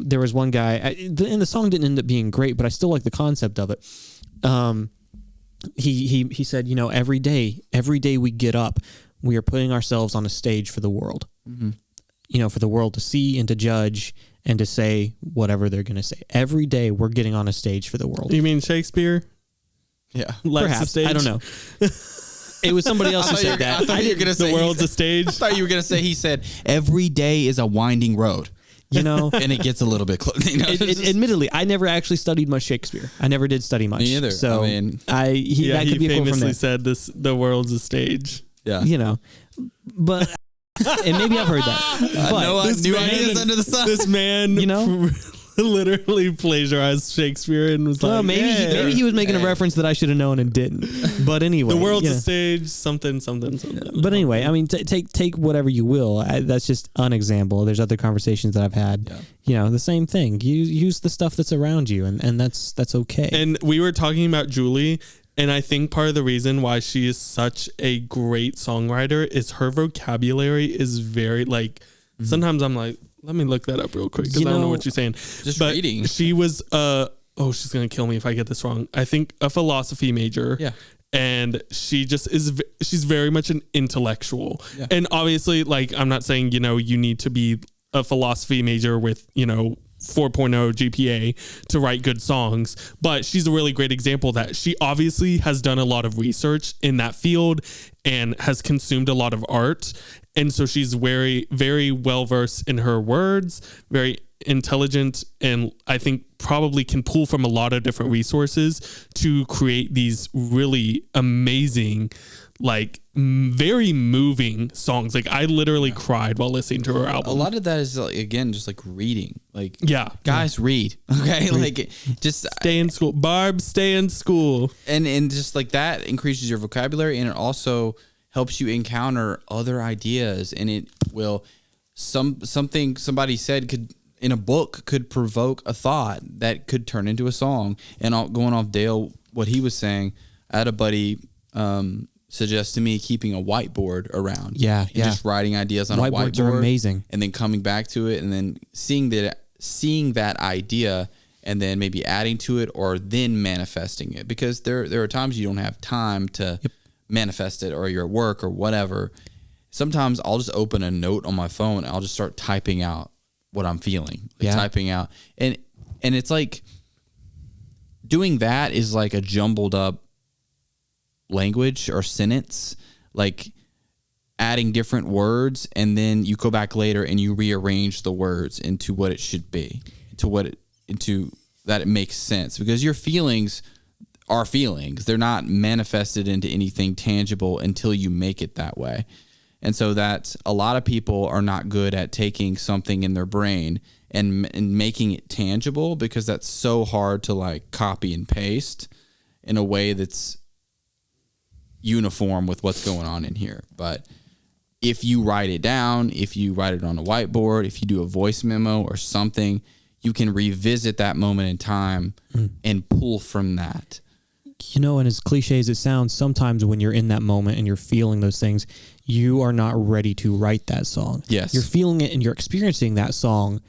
there was one guy, and the song didn't end up being great, but I still like the concept of it. He said, you know, every day we get up, we are putting ourselves on a stage for the world. Mm-hmm. You know, for the world to see and to judge and to say whatever they're going to say. Every day we're getting on a stage for the world. You mean Shakespeare? Yeah. Perhaps. I don't know. It was somebody else who said that. I didn't say the world's a stage. I thought you were going to say, he said, every day is a winding road. You know, and it gets a little bit close. You know, admittedly, I never actually studied much Shakespeare. I never did study much. Me either. So I mean, that could be a quote from there. said this: the world's a stage. Yeah. You know, but and maybe I've heard that. But no new ideas under the sun. This man, you know, literally plagiarized Shakespeare and was like, maybe he was making a reference that I should have known and didn't. But anyway, the world's a stage, something. But anyway, I mean, take whatever you will. That's just an example. There's other conversations that I've had. Yeah. You know, the same thing. You use the stuff that's around you, and that's okay. And we were talking about Julie. And I think part of the reason why she is such a great songwriter is her vocabulary is very like, sometimes I'm like, let me look that up real quick because I don't know what she's saying. Just reading. She was, she's going to kill me if I get this wrong. I think a philosophy major. Yeah. And she just she's very much an intellectual. Yeah. And obviously, like, I'm not saying, you know, you need to be a philosophy major with, you know, 4.0 GPA to write good songs, but she's a really great example that she obviously has done a lot of research in that field and has consumed a lot of art. And so she's very, very well versed in her words, very intelligent, and I think probably can pull from a lot of different resources to create these really amazing, like very moving songs. Like I literally cried while listening to her album. A lot of that is like, again, just like reading. Like, guys, read. Okay, like just stay in school. Barb, stay in school. And just like that increases your vocabulary, and it also helps you encounter other ideas. And it will something somebody said could in a book could provoke a thought that could turn into a song. And going off Dale, what he was saying, I had a buddy suggest to me keeping a whiteboard around. Yeah. Just writing ideas on a whiteboard. Whiteboards are amazing. And then coming back to it and then seeing that idea and then maybe adding to it or then manifesting it. Because there are times you don't have time to manifest it or you're at work or whatever. Sometimes I'll just open a note on my phone and I'll just start typing out what I'm feeling. Typing out. And it's like doing that is like a jumbled up language or sentence. Like adding different words, and then you go back later and you rearrange the words into what it should be, into that it makes sense, because your feelings are feelings. They're not manifested into anything tangible until you make it that way. And so that a lot of people are not good at taking something in their brain and making it tangible, because that's so hard to like copy and paste in a way that's uniform with what's going on in here. But if you write it down, if you write it on a whiteboard, if you do a voice memo or something, you can revisit that moment in time and pull from that. You know, and as cliche as it sounds, sometimes when you're in that moment and you're feeling those things, you are not ready to write that song. Yes. You're feeling it and you're experiencing that song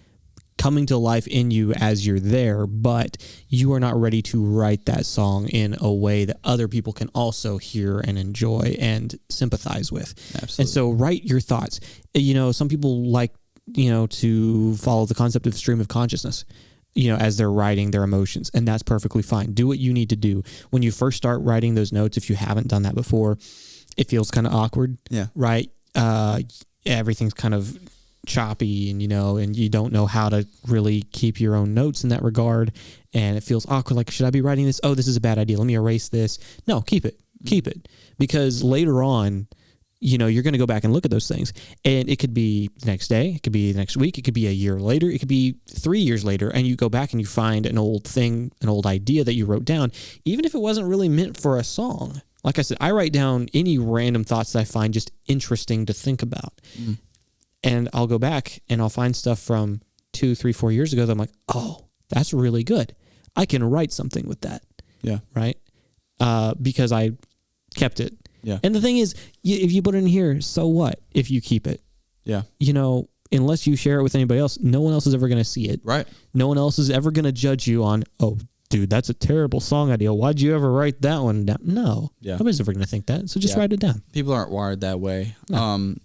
coming to life in you as you're there, but you are not ready to write that song in a way that other people can also hear and enjoy and sympathize with. Absolutely. And so write your thoughts. You know, some people like, you know, to follow the concept of stream of consciousness, you know, as they're writing their emotions, and that's perfectly fine. Do what you need to do. When you first start writing those notes, if you haven't done that before, it feels kind of awkward. Yeah. Right. Everything's kind of choppy, and, you know, and you don't know how to really keep your own notes in that regard. And it feels awkward. Like, should I be writing this? Oh, this is a bad idea. Let me erase this. No, keep it, because later on, you know, you're going to go back and look at those things, and it could be the next day, it could be the next week, it could be a year later, it could be 3 years later, and you go back and you find an old thing, an old idea that you wrote down, even if it wasn't really meant for a song. Like I said, I write down any random thoughts that I find just interesting to think about. And I'll go back and I'll find stuff from 2, 3, 4 years ago that I'm like, oh, that's really good. I can write something with that. Yeah. Right? Because I kept it. Yeah. And the thing is, if you put it in here, so what if you keep it? Yeah. You know, unless you share it with anybody else, no one else is ever going to see it. Right. No one else is ever going to judge you on, oh, dude, that's a terrible song idea. Why'd you ever write that one down? No. Yeah. Nobody's ever going to think that. So just write it down. People aren't wired that way. No.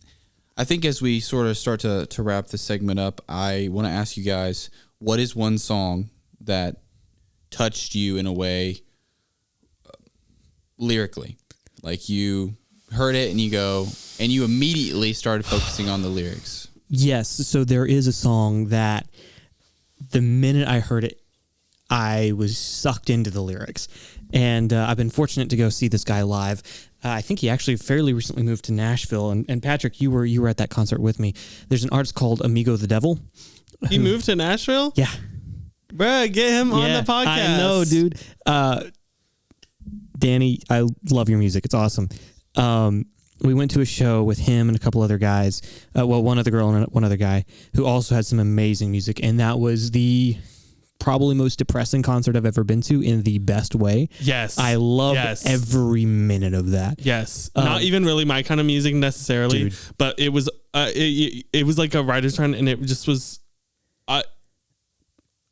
I think as we sort of start to wrap this segment up, I want to ask you guys, what is one song that touched you in a way lyrically? Like you heard it and you immediately started focusing on the lyrics. Yes. So there is a song that the minute I heard it, I was sucked into the lyrics. And I've been fortunate to go see this guy live. I think he actually fairly recently moved to Nashville. And Patrick, you were at that concert with me. There's an artist called Amigo the Devil. He moved to Nashville? Yeah. Bruh, get him on the podcast. I know, dude. Danny, I love your music. It's awesome. We went to a show with him and a couple other guys. One other girl and one other guy who also had some amazing music. And that was the probably most depressing concert I've ever been to in the best way. Yes. I loved every minute of that. Yes. Not even really my kind of music necessarily, dude. But it was it was like a writer's friend, and it just was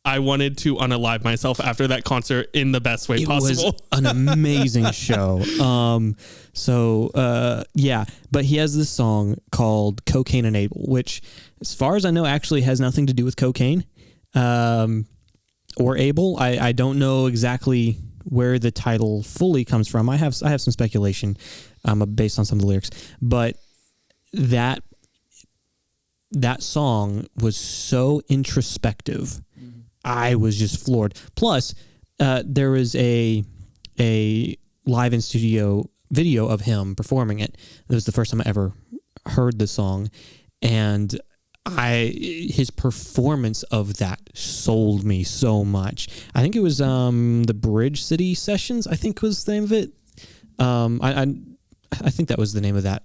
I wanted to unalive myself after that concert in the best way possible. It was an amazing show. Yeah, but he has this song called Cocaine and Abel, which as far as I know actually has nothing to do with cocaine or Abel. I don't know exactly where the title fully comes from. I have some speculation based on some of the lyrics, but that song was so introspective. I was just floored. Plus, there was a live in studio video of him performing it. It was the first time I ever heard the song, and his performance of that sold me so much. I think it was the Bridge City Sessions, I think was the name of it. I think that was the name of that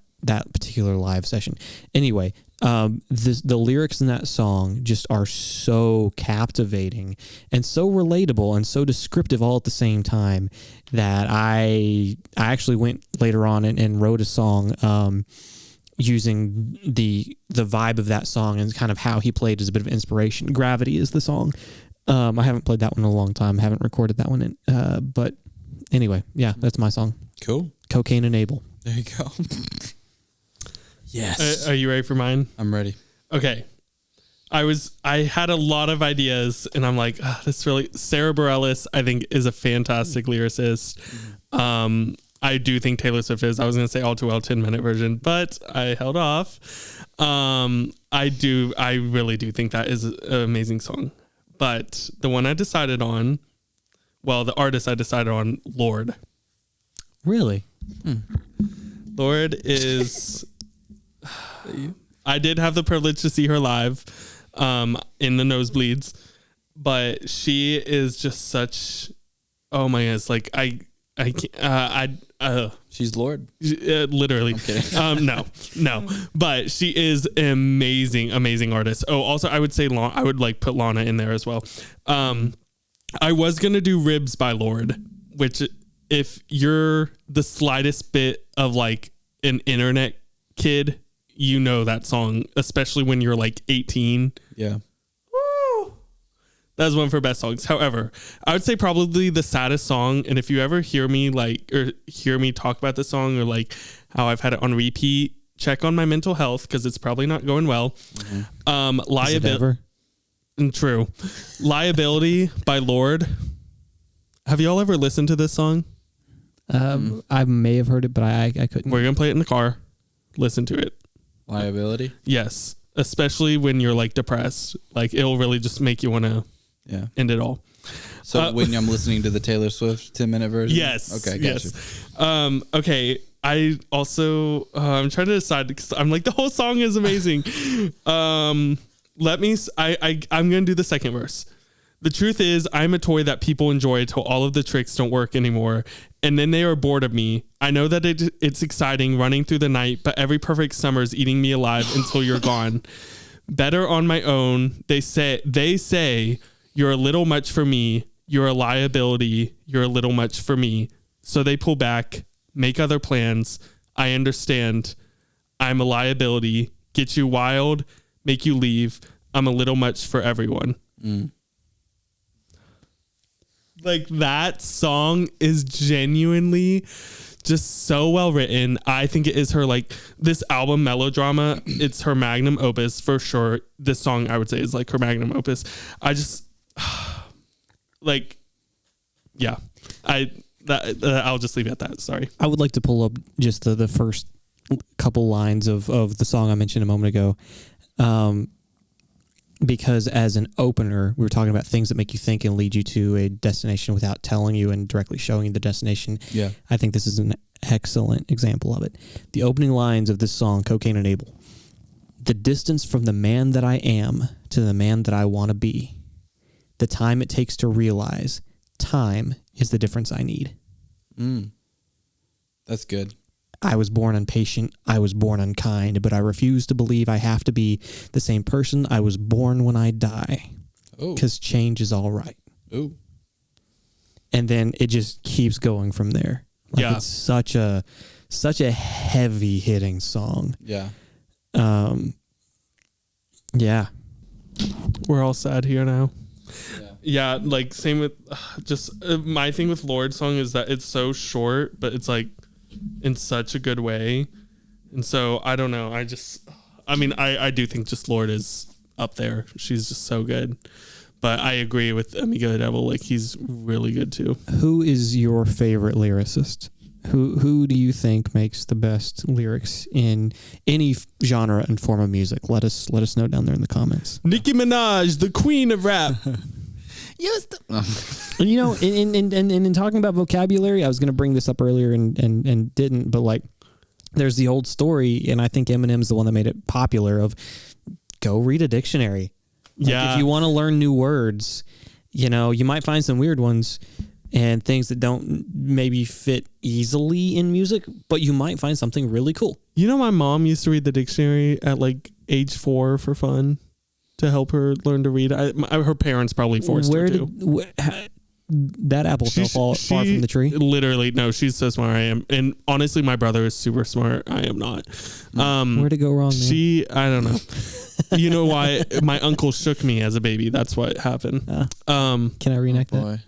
particular live session. Anyway, the lyrics in that song just are so captivating and so relatable and so descriptive all at the same time that I actually went later on and wrote a song using the vibe of that song and kind of how he played as a bit of inspiration. Gravity is the song. I haven't played that one in a long time. I haven't recorded that one but anyway, yeah, that's my song. Cool. Cocaine and Abel. There you go. Yes. Are you ready for mine? I'm ready. Okay. I had a lot of ideas, and I'm like, this really, Sarah Bareilles, I think, is a fantastic lyricist. I do think Taylor Swift is. I was going to say All Too Well 10-minute version, but I held off. I really do think that is an amazing song. But the one I decided on, well, the artist I decided on, Lorde. Really? Lorde is... I did have the privilege to see her live in the nosebleeds, but she is just such... Oh my goodness. Like, She's Lorde. Literally. No, but she is an amazing artist. Oh, also I would say I would like put Lana in there as well. I was going to do Ribs by Lorde, which if you're the slightest bit of like an internet kid, you know that song, especially when you're like 18. Yeah. That's one for best songs. However, I would say probably the saddest song. And if you ever hear me talk about the song or like how I've had it on repeat, check on my mental health because it's probably not going well. Mm-hmm. Liability. True. Liability by Lorde. Have you all ever listened to this song? I may have heard it, but I couldn't. We're going to play it in the car. Listen to it. Liability? Yes. Especially when you're like depressed. Like it'll really just make you want to end it all. So when I'm listening to the Taylor Swift 10-minute version? Yes. Okay, gotcha. Yes. Okay. I also, I'm trying to decide because I'm like, the whole song is amazing. I'm going to do the second verse. The truth is, I'm a toy that people enjoy till all of the tricks don't work anymore. And then they are bored of me. I know that it's exciting running through the night, but every perfect summer's eating me alive until you're gone. Better on my own. They say you're a little much for me. You're a liability. You're a little much for me. So they pull back, make other plans. I understand. I'm a liability. Get you wild, make you leave. I'm a little much for everyone. Like that song is genuinely just so well written. I think it is her like this album Melodrama. It's her magnum opus for sure. This song I would say is like her magnum opus. I just like, yeah, I'll just leave it at that. Sorry. I would like to pull up just the first couple lines of the song I mentioned a moment ago. Because as an opener, we were talking about things that make you think and lead you to a destination without telling you and directly showing you the destination. Yeah. I think this is an excellent example of it. The opening lines of this song, Cocaine and Abel. The distance from the man that I am to the man that I want to be. The time it takes to realize time is the difference I need. That's good. I was born impatient. I was born unkind, but I refuse to believe I have to be the same person I was born when I die. Because change is all right. Ooh. And then it just keeps going from there. Like it's such a heavy hitting song. Yeah. Yeah. We're all sad here now. Yeah. Yeah, like same with my thing with Lorde song is that it's so short, but it's like in such a good way. And so I don't know. I do think just Lorde is up there. She's just so good. But I agree with Amigo the Devil. Like he's really good too. Who is your favorite lyricist? Who do you think makes the best lyrics in any genre and form of music? Let us know down there in the comments. Nicki Minaj, the queen of rap. You know, in talking about vocabulary, I was going to bring this up earlier and didn't, but like there's the old story, and I think Eminem's the one that made it popular of go read a dictionary. Like if you want to learn new words, you know, you might find some weird ones and things that don't maybe fit easily in music, but you might find something really cool. You know, my mom used to read the dictionary at like age 4 for fun to help her learn to read. Her parents probably forced her to. That apple fell far from the tree? Literally, no, she's so smart. I am. And honestly, my brother is super smart. I am not. Where'd it go wrong, man? I don't know. You know why? My uncle shook me as a baby. That's what happened. Can I reenact that?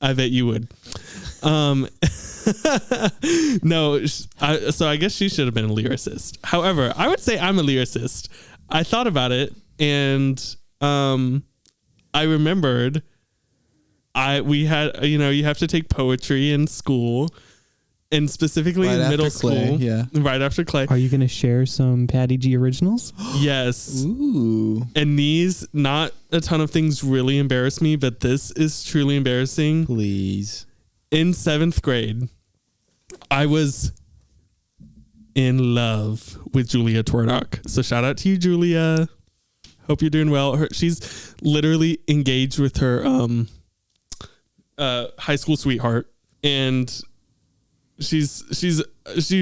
I bet you would. No, so I guess she should have been a lyricist. However, I would say I'm a lyricist. I thought about it and I remembered we had, you have to take poetry in school, and specifically in middle school. Right after Clay. Are you going to share some Patty G originals? Yes. Ooh. And these, not a ton of things really embarrass me, but this is truly embarrassing. Please. In 7th grade, I was in love with Julia Twardock. So shout out to you, Julia. Hope you're doing well. She's literally engaged with her high school sweetheart, and she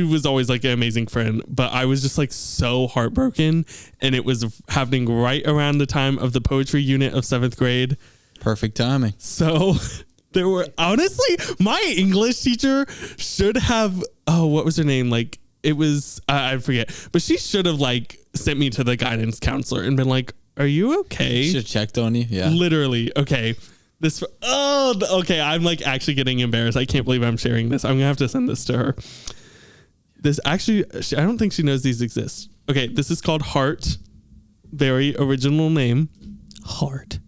was always like an amazing friend, but I was just like so heartbroken, and it was happening right around the time of the poetry unit of 7th grade. Perfect timing. So there were, honestly, my English teacher should have, what was her name? Like, it was, I forget, but she should have like sent me to the guidance counselor and been like, are you okay? Should have checked on you. Yeah. Literally. Okay. Okay. I'm like actually getting embarrassed. I can't believe I'm sharing this. I'm going to have to send this to her. This actually, I don't think she knows these exist. Okay. This is called Heart. Very original name. Heart.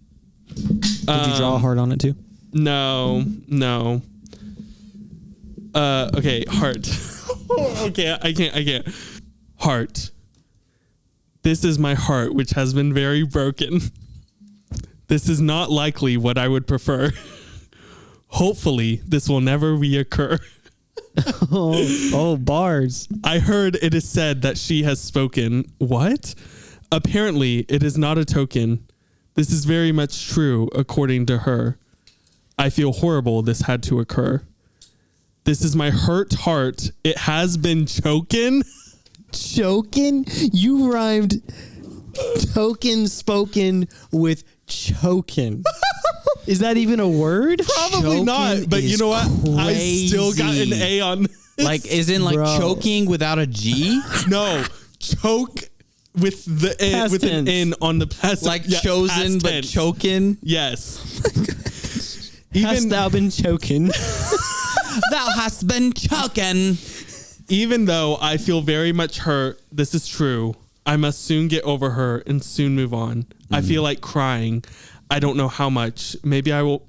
Did you draw a heart on it too? No. Okay. Heart. Okay. I can't. Heart. This is my heart, which has been very broken. This is not likely what I would prefer. Hopefully, this will never reoccur. Oh, bars. I heard it is said that she has spoken. What? Apparently, it is not a token. This is very much true, according to her. I feel horrible this had to occur. This is my hurt heart. It has been choken. Choken? You rhymed token spoken with choken. Is that even a word? Probably not, but you know what? I still got an A on this. Like, is in like choking without a G? No, choke with the N, with an N on the past. Like chosen, but choking? Yes. Hast thou been choking? Thou hast been choking. Even though I feel very much hurt, this is true. I must soon get over her and soon move on. I feel like crying. I don't know how much. Maybe I will.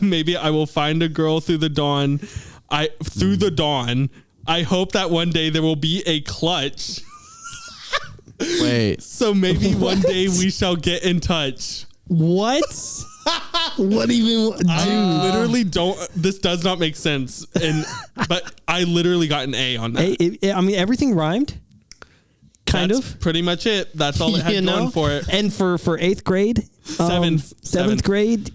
Maybe I will find a girl through the dawn. Through the dawn. I hope that one day there will be a clutch. Wait. So maybe one day we shall get in touch. What? What even? Dude. I literally don't. This does not make sense. But I literally got an A on that. I mean, everything rhymed. That's pretty much it. That's all it had going for it. And for 8th grade, seventh grade,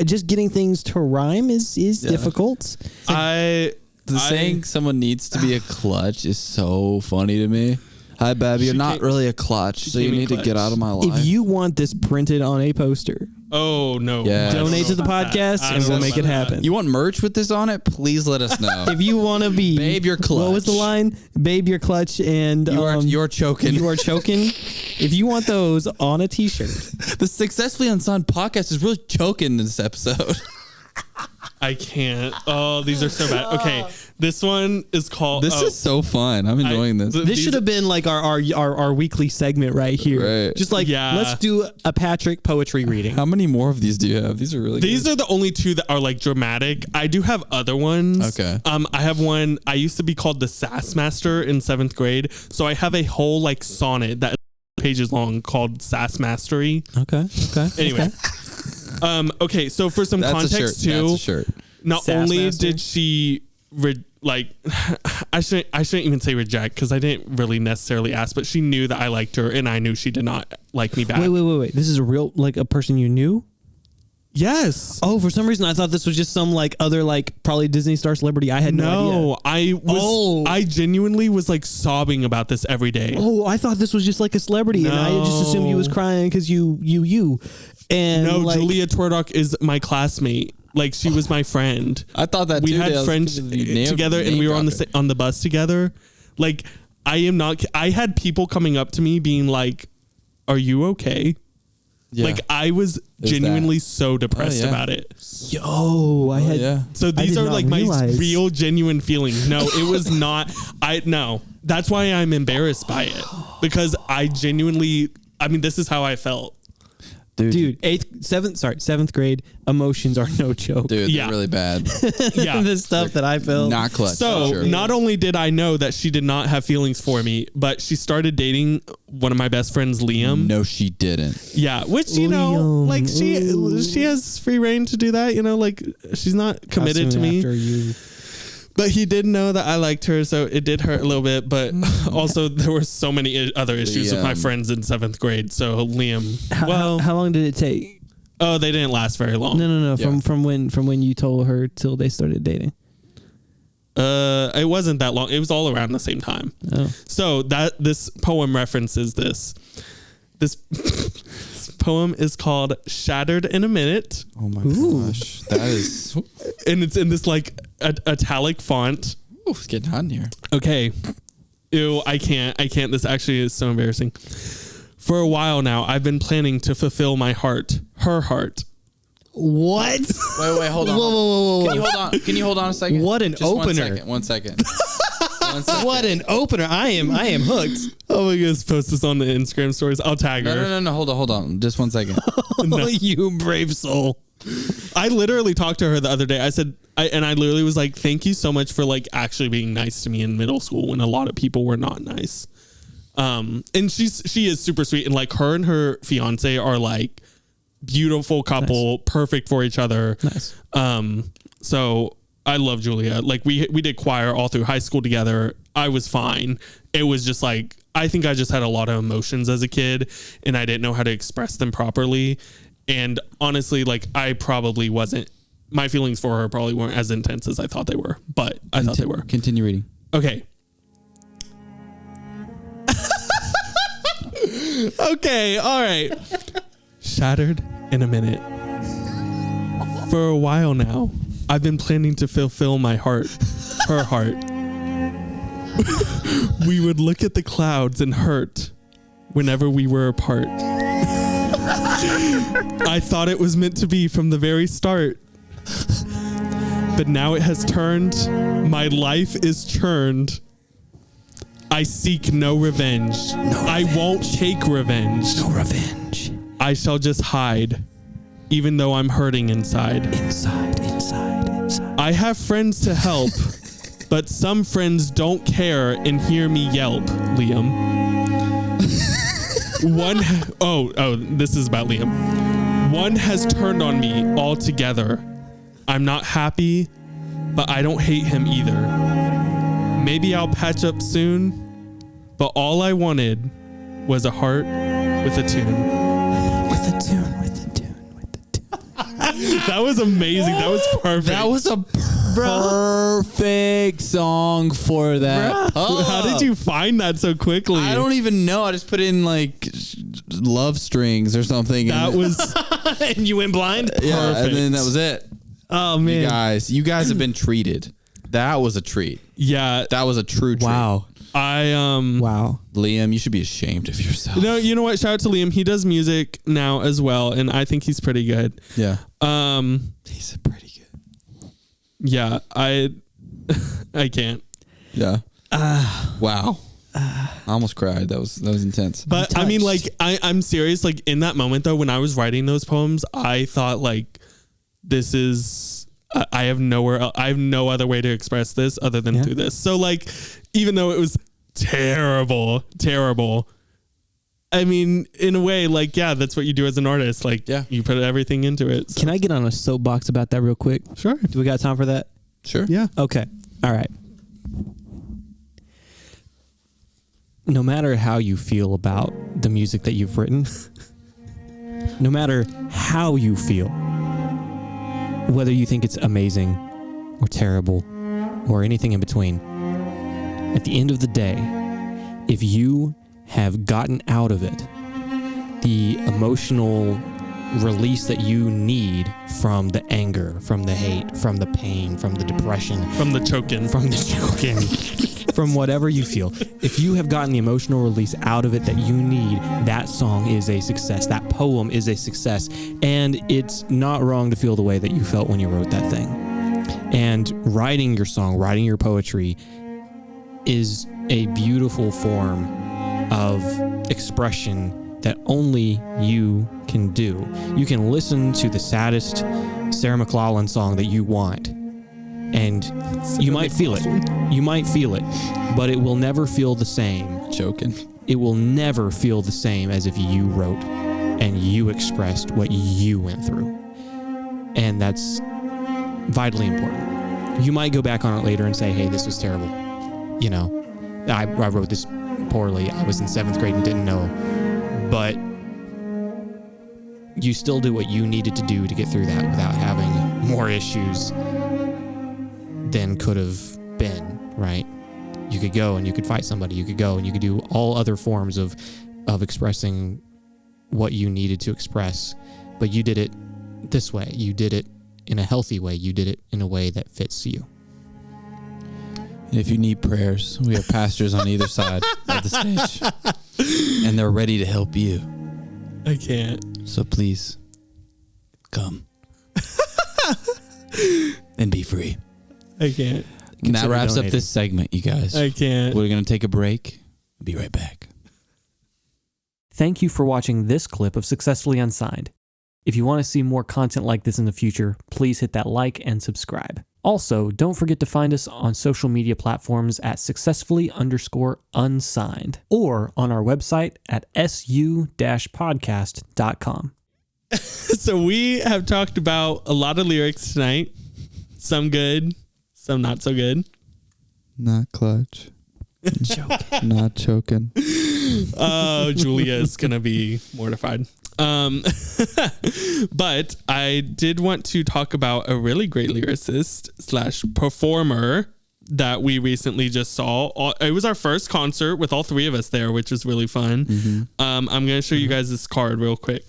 just getting things to rhyme is difficult. Saying someone needs to be a clutch is so funny to me. Hi, Babby. You're not really a clutch, so you need to get out of my life. If you want this printed on a poster, no. Yes. Donate to the podcast and we'll make it happen. You want merch with this on it? Please let us know. If you want to be Babe, you're clutch. What was the line? Babe, you're clutch, and you're choking. You are choking. If you want those on a t-shirt. The Successfully Unsigned podcast is really choking this episode. I can't. Oh, these are so bad. Okay, this one is called. This is so fun. I'm enjoying this. This should have been like our weekly segment right here. Right. Just like, let's do a Patrick poetry reading. How many more of these do you have? These are really These good. are the only two that are like dramatic. I do have other ones. Okay. I have one. I used to be called the Sass Master in 7th grade. So I have a whole like sonnet that is pages long called Sass Mastery. Okay. Anyway. Okay, so for some context too, That's a shirt. not Sass only Master? did she I shouldn't even say reject because I didn't really necessarily ask, but she knew that I liked her and I knew she did not like me back. Wait. This is a real, like, a person you knew? Yes. Oh, for some reason I thought this was just some like other like probably Disney star celebrity. I had no idea. I genuinely was like sobbing about this every day. Oh, I thought this was just like a celebrity, and I just assumed you was crying because you. And no, like, Julia Twardock is my classmate. Like she was my friend. I thought that we too. had friends together, and we were on the bus together. Like I had people coming up to me being like, "Are you okay?" Yeah. Like I was genuinely so depressed about it. Yo, I had. Yeah. So these are like my real genuine feelings. No, it was not. That's why I'm embarrassed by it, because I genuinely. I mean, this is how I felt. Dude, seventh grade, emotions are no joke. Dude, Yeah. they're really bad. Yeah. The stuff that I felt. Not clutch. So for sure. not only did I know that she did not have feelings for me, but she started dating one of my best friends, Liam. No, she didn't. Yeah, which you know, Liam, like she has free reign to do that. You know, like she's not committed to me. After you. But he did know that I liked her, so it did hurt a little bit. But also, there were so many other issues with my friends in 7th grade. So Liam, How long did it take? oh, they didn't last very long. No. Yeah. From when you told her till they started dating. It wasn't that long. It was all around the same time. Oh. So this poem references this. This poem is called "Shattered in a Minute," Oh my gosh, that is. and it's in this like italic font. Ooh, it's getting hot in here. Okay. Ew, I can't. This actually is so embarrassing. For a while now, I've been planning to fulfill my heart, her heart. What? Wait, hold on. Whoa. Can you hold on a second? What an Just opener. 1 second. 1 second. What an opener. I am hooked. Oh my goodness, post this on the Instagram stories. I'll tag her. No. Hold on. Just 1 second. Oh, you brave soul. I literally talked to her the other day. I said, I literally was like, thank you so much for like actually being nice to me in middle school when a lot of people were not nice. And she is super sweet, and like her and her fiance are like beautiful couple, perfect for each other. Nice. So I love Julia. Like we did choir all through high school together. I was fine. It was just like, I think I just had a lot of emotions as a kid and I didn't know how to express them properly. And honestly, like I probably wasn't, my feelings for her probably weren't as intense as I thought they were, but I thought they were. Continue reading. Okay. Okay. All right. Shattered in a minute. For a while now, I've been planning to fulfill my heart, her heart. We would look at the clouds and hurt whenever we were apart. I thought it was meant to be from the very start. But now it has turned. My life is churned. I seek no revenge. I won't take revenge. No revenge. I shall just hide, even though I'm hurting inside. Inside. I have friends to help, but some friends don't care and hear me yelp, Liam. This is about Liam. One has turned on me altogether. I'm not happy, but I don't hate him either. Maybe I'll patch up soon, but all I wanted was a heart with a tune. That was amazing. That was perfect. That was a perfect song for that. How did you find that so quickly? I don't even know. I just put in like love strings or something. That was And you went blind? yeah, perfect. and then that was it. Oh, man. You guys have been treated. That was a treat. yeah. That was a true treat. Wow. Wow. Liam, you should be ashamed of yourself. No, you know what? Shout out to Liam. He does music now as well, and I think he's pretty good. Yeah. He's pretty good. Yeah. I can't. Yeah. Wow. I almost cried. That was intense. But I mean, like, I'm serious. Like in that moment though, when I was writing those poems, I thought like, this is, I have no other way to express this other than through this. So like, even though it was terrible, I mean, in a way, like, yeah, that's what you do as an artist. Like, you put everything into it. So. Can I get on a soapbox about that real quick? Sure. Do we got time for that? Sure. Yeah. Okay. All right. No matter how you feel about the music that you've written, no matter how you feel, whether you think it's amazing or terrible or anything in between, at the end of the day, if you have gotten out of it the emotional release that you need from the anger, from the hate, from the pain, from the depression, From the choking. from whatever you feel, if you have gotten the emotional release out of it that you need, that song is a success. That poem is a success. And it's not wrong to feel the way that you felt when you wrote that thing. And writing your song, writing your poetry is a beautiful form of expression that only you can do. You can listen to the saddest Sarah McLachlan song that you want, and you might feel it. You might feel it, but it will never feel the same. Joking. It will never feel the same as if you wrote and you expressed what you went through. And that's vitally important. You might go back on it later and say, hey, this was terrible. You know, I wrote this poorly. I was in 7th grade and didn't know. But you still do what you needed to do to get through that without having more issues than could have been, right? You could go and you could fight somebody. You could go and you could do all other forms of expressing what you needed to express. But you did it this way. You did it in a healthy way. You did it in a way that fits you. And if you need prayers, we have pastors on either side of the stage, and they're ready to help you. I can't. So please, come and be free. I can't. And that wraps donating. up this segment, you guys. I can't. We're going to take a break. Be right back. Thank you for watching this clip of Successfully Unsigned. If you want to see more content like this in the future, please hit that like and subscribe. Also, don't forget to find us on social media platforms at successfully_unsigned or on our website at su-podcast.com. So we have talked about a lot of lyrics tonight. Some good, some not so good. Not clutch. Not choking. Oh, Julia is going to be mortified. But I did want to talk about a really great lyricist / performer that we recently just saw. It was our first concert with all three of us there, which was really fun. Mm-hmm. I'm going to show you guys this card real quick.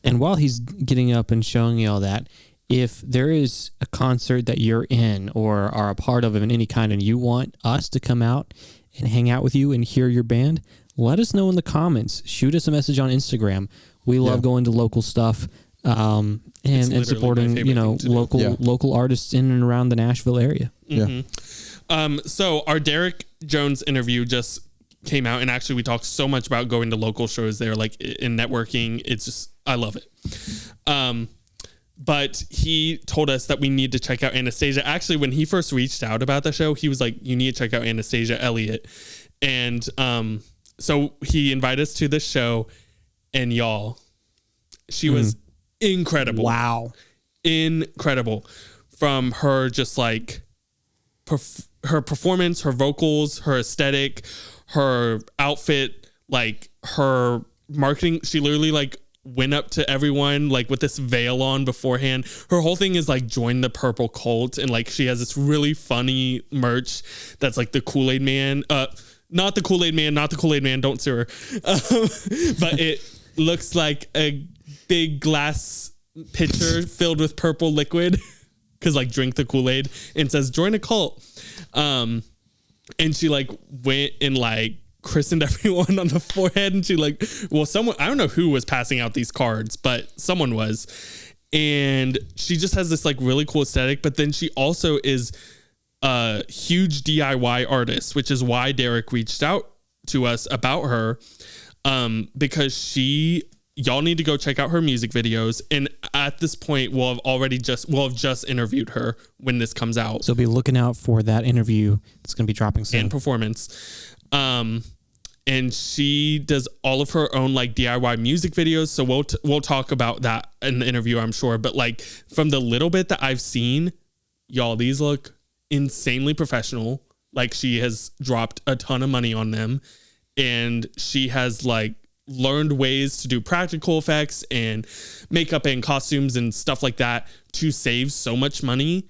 And while he's getting up and showing you all that, if there is a concert that you're in or are a part of in any kind and you want us to come out and hang out with you and hear your band, let us know in the comments. Shoot us a message on Instagram. We love going to local stuff and supporting, local artists in and around the Nashville area. Mm-hmm. Yeah. So our Derek Jones interview just came out, and actually we talked so much about going to local shows there, like in networking. It's just, I love it. But he told us that we need to check out Anastasia. Actually, when he first reached out about the show, he was like, you need to check out Anastasia Elliot. And so he invited us to this show, and y'all, she was incredible. Wow. Incredible. From her just like her performance, her vocals, her aesthetic, her outfit, like her marketing. She literally like went up to everyone like with this veil on beforehand. Her whole thing is like join the purple cult, and like she has this really funny merch that's like the Kool-Aid Man. Not the Kool-Aid Man, don't sue her. But it looks like a big glass pitcher filled with purple liquid, because like drink the Kool-Aid, and says join a cult. And she like went and like christened everyone on the forehead, and she like, well, someone, I don't know who was passing out these cards, but someone was. And she just has this like really cool aesthetic, but then she also is a huge DIY artist, which is why Derek reached out to us about her, because y'all need to go check out her music videos. And at this point, we'll have just interviewed her when this comes out. So be looking out for that interview. It's going to be dropping soon. And performance. And she does all of her own like DIY music videos. So we'll talk about that in the interview, I'm sure. But like from the little bit that I've seen, y'all, these look insanely professional. Like she has dropped a ton of money on them, and she has like learned ways to do practical effects and makeup and costumes and stuff like that to save so much money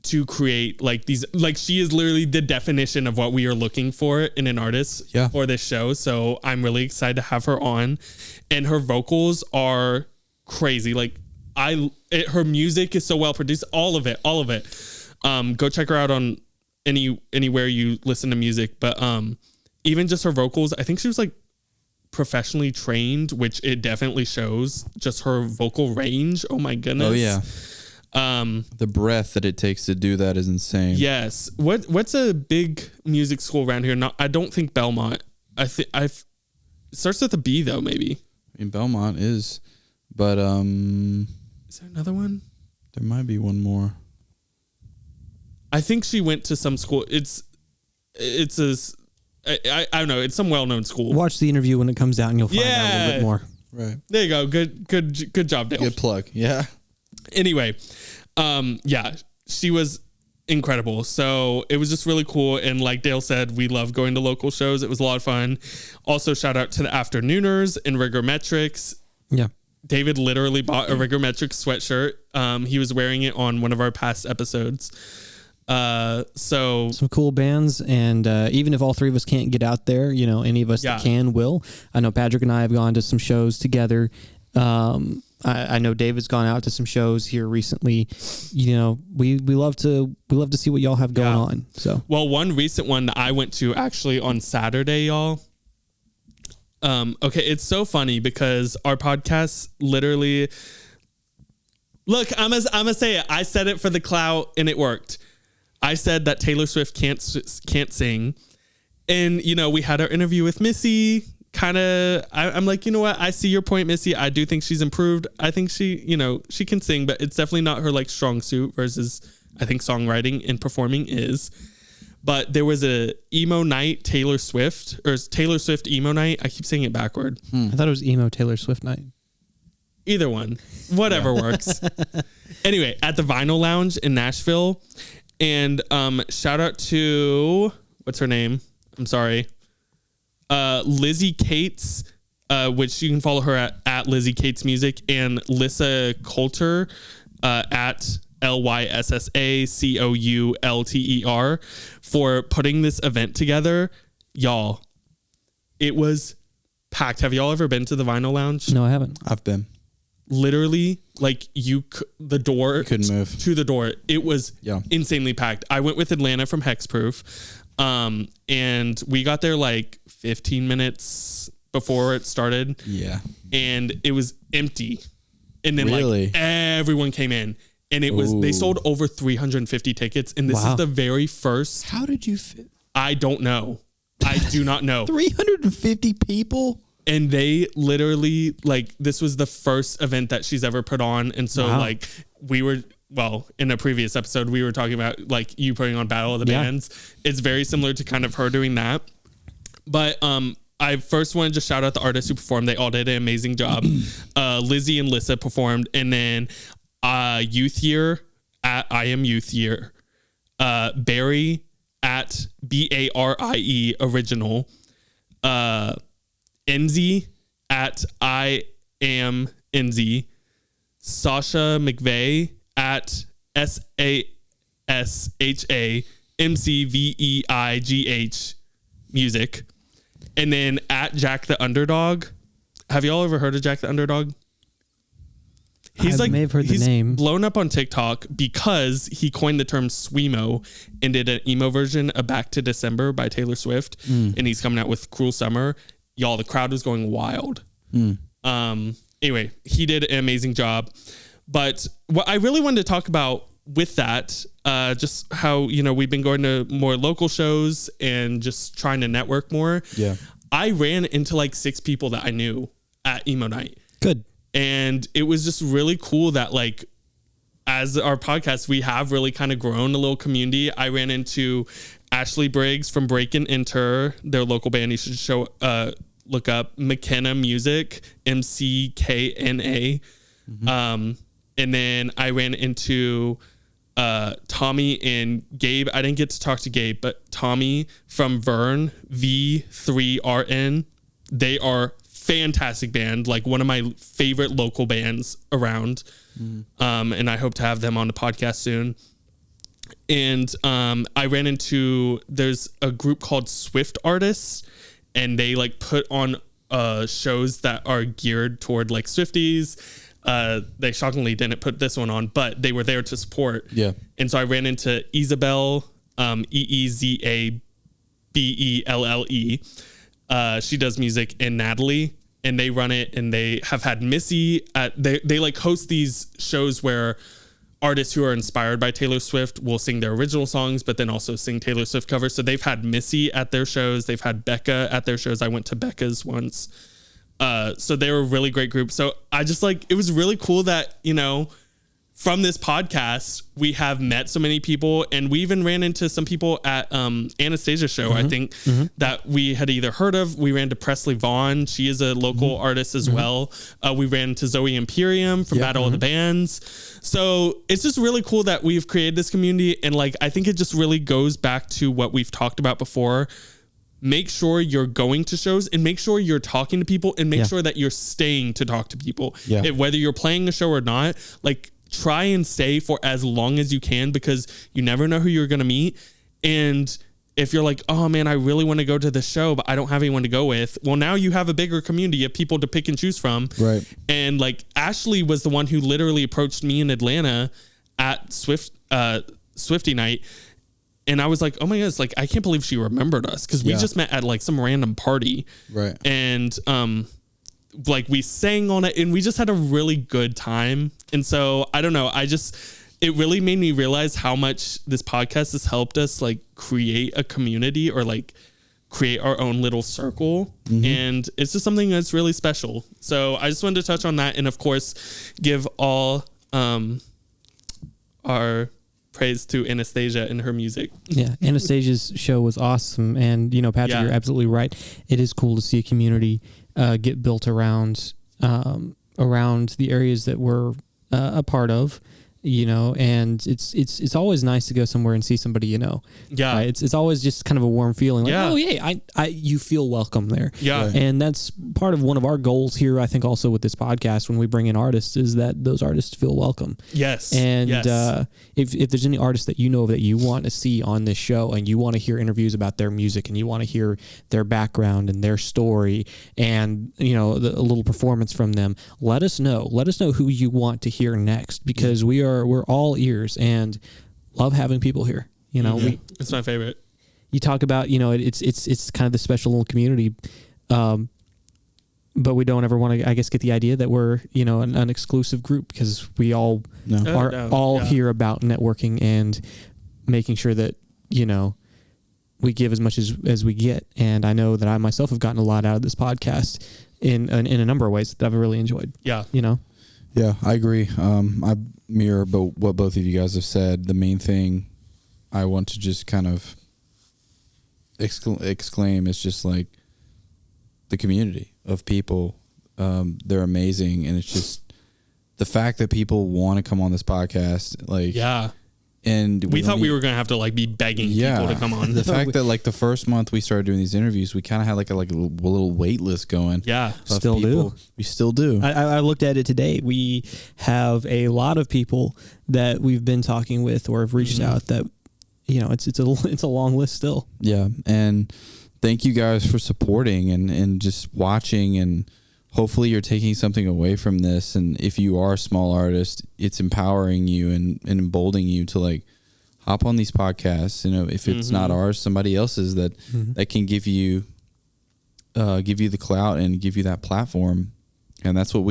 to create like these, like she is literally the definition of what we are looking for in an artist for this show. So I'm really excited to have her on, and her vocals are crazy. Like her music is so well produced, all of it. Go check her out on anywhere you listen to music. But even just her vocals, I think she was like professionally trained, which it definitely shows. Just her vocal range. Oh my goodness. Oh yeah. The breath that it takes to do that is insane. Yes. What's a big music school around here? I don't think Belmont. It starts with a B though, maybe. I mean, Belmont is, but Is there another one? there might be one more. I think she went to some school. It's I don't know. It's some well-known school. Watch the interview when it comes out, and you'll find out a little bit more. Right. There you go. Good job, Dale. Good plug. Yeah. Anyway, yeah, she was incredible. So it was just really cool. And like Dale said, we love going to local shows. It was a lot of fun. Also, shout out to the Afternooners and Rigormetrics. Yeah. David literally bought a Rigormetrics sweatshirt. He was wearing it on one of our past episodes. So some cool bands, and even if all three of us can't get out there, you know, any of us that can will. I know Patrick and I have gone to some shows together. I know David's gone out to some shows here recently. You know, we love to see what y'all have going on. So, well, one recent one that I went to actually on Saturday, y'all. Okay, it's so funny because our podcast literally. Look, I'm gonna say it. I said it for the clout, and it worked. I said that Taylor Swift can't sing, and you know we had our interview with Missy. I'm like, you know what? I see your point, Missy. I do think she's improved. I think she can sing, but it's definitely not her like strong suit. Versus, I think songwriting and performing is. But there was a emo night Taylor Swift emo night. I keep saying it backward. I thought it was emo Taylor Swift night. Either one, whatever works. Anyway, at the Vinyl Lounge in Nashville, and shout out to what's her name? I'm sorry, Lizzie Cates, which you can follow her at Lizzie Cates Music, and Lissa Coulter at LYSSACOULTER for putting this event together. Y'all, it was packed. Have y'all ever been to the Vinyl Lounge? No, I haven't. I've been. Literally, like the door couldn't move to the door. It was insanely packed. I went with Atlanta from Hexproof, and we got there like 15 minutes before it started. Yeah, and it was empty. And then like everyone came in, and it was they sold over 350 tickets, and this is the very first. How did you fit? I don't know. I do not know. 350 people. And they literally, like, this was the first event that she's ever put on. And so, like, in a previous episode, we were talking about, like, you putting on Battle of the Bands. It's very similar to kind of her doing that. But I first wanted to shout out the artists who performed. They all did an amazing job. Lizzie and Lissa performed. And then Youth Year at I Am Youth Year. Barry at BARIE Original. Enzy at I Am Enzy, Sasha McVeigh at SASHAMCVEIGH Music, and then at Jack the Underdog. Have y'all ever heard of Jack the Underdog? I may have heard the name. Blown up on TikTok because he coined the term Swemo and did an emo version of Back to December by Taylor Swift, and he's coming out with Cruel Summer. Y'all, the crowd was going wild. Anyway, he did an amazing job. But what I really wanted to talk about with that, just how, you know, we've been going to more local shows and just trying to network more. Yeah. I ran into like 6 people that I knew at emo night. Good. And it was just really cool that, like, as our podcast, we have really kind of grown a little community. I ran into Ashley Briggs from Break and Enter, their local band. You should look up McKenna Music, MCKNA. And then I ran into Tommy and Gabe. I didn't get to talk to Gabe, but Tommy from Vern, V3RN. They are fantastic band, like one of my favorite local bands around. And I hope to have them on the podcast soon. And I ran into, there's a group called Swift Artists, and they like put on shows that are geared toward like Swifties. They shockingly didn't put this one on, but they were there to support. Yeah. And so I ran into Isabel, EEZABELLE. She does music, and Natalie, and they run it, and they have had Missy they like host these shows where artists who are inspired by Taylor Swift will sing their original songs, but then also sing Taylor Swift covers. So they've had Missy at their shows. They've had Becca at their shows. I went to Becca's once. So they were a really great group. So I just like, it was really cool that, you know, from this podcast, we have met so many people, and we even ran into some people at Anastasia's show, I think, that we had either heard of. We ran to Presley Vaughn. She is a local artist as well. We ran to Zoe Imperium from Battle of the Bands. So it's just really cool that we've created this community. And like, I think it just really goes back to what we've talked about before. Make sure you're going to shows, and make sure you're talking to people, and make sure that you're staying to talk to people. Whether you're playing a show or not, like, try and stay for as long as you can, because you never know who you're going to meet. And if you're like, oh man, I really want to go to the show, but I don't have anyone to go with. Well, now you have a bigger community of people to pick and choose from. Right. And like, Ashley was the one who literally approached me in Atlanta at Swifty night. And I was like, oh my goodness, like, I can't believe she remembered us, because we just met at like some random party. Right. And, like, we sang on it, and we just had a really good time. And so I don't know, it really made me realize how much this podcast has helped us like create a community, or like create our own little circle. And it's just something that's really special. So I just wanted to touch on that. And of course, give all our praise to Anastasia and her music. Yeah, Anastasia's show was awesome. And, you know, Patrick, you're absolutely right. It is cool to see a community get built around the areas that we're a part of, you know, and it's always nice to go somewhere and see somebody, you know. Yeah. It's always just kind of a warm feeling. Like, oh yeah, you feel welcome there. Yeah. Right. And that's part of one of our goals here, I think, also with this podcast, when we bring in artists, is that those artists feel welcome. Yes. And if there's any artists that you know that you want to see on this show, and you want to hear interviews about their music, and you want to hear their background and their story, and, you know, a little performance from them, let us know. Let us know who you want to hear next, because we're all ears and love having people here. You know, it's my favorite. You talk about, you know, it's kind of the special little community, but we don't ever want to, I guess, get the idea that we're, you know, an exclusive group, because we all are here about networking and making sure that, you know, we give as much as we get. And I know that I myself have gotten a lot out of this podcast in a number of ways that I've really enjoyed. Yeah, you know. Yeah, I agree. I mirror what both of you guys have said. The main thing I want to just kind of exclaim is just like the community of people. They're amazing, and it's just the fact that people want to come on this podcast. Like, and we thought we were gonna have to like be begging people to come on. The fact that like the first month we started doing these interviews, we kind of had like a little wait list going. Yeah, still do. We still do. I looked at it today. We have a lot of people that we've been talking with or have reached out that, you know, it's a long list still. Yeah, and thank you guys for supporting and just watching, and hopefully you're taking something away from this. And if you are a small artist, it's empowering you and emboldening you to like hop on these podcasts. You know, if it's not ours, somebody else's that can give you the clout and give you that platform. And that's what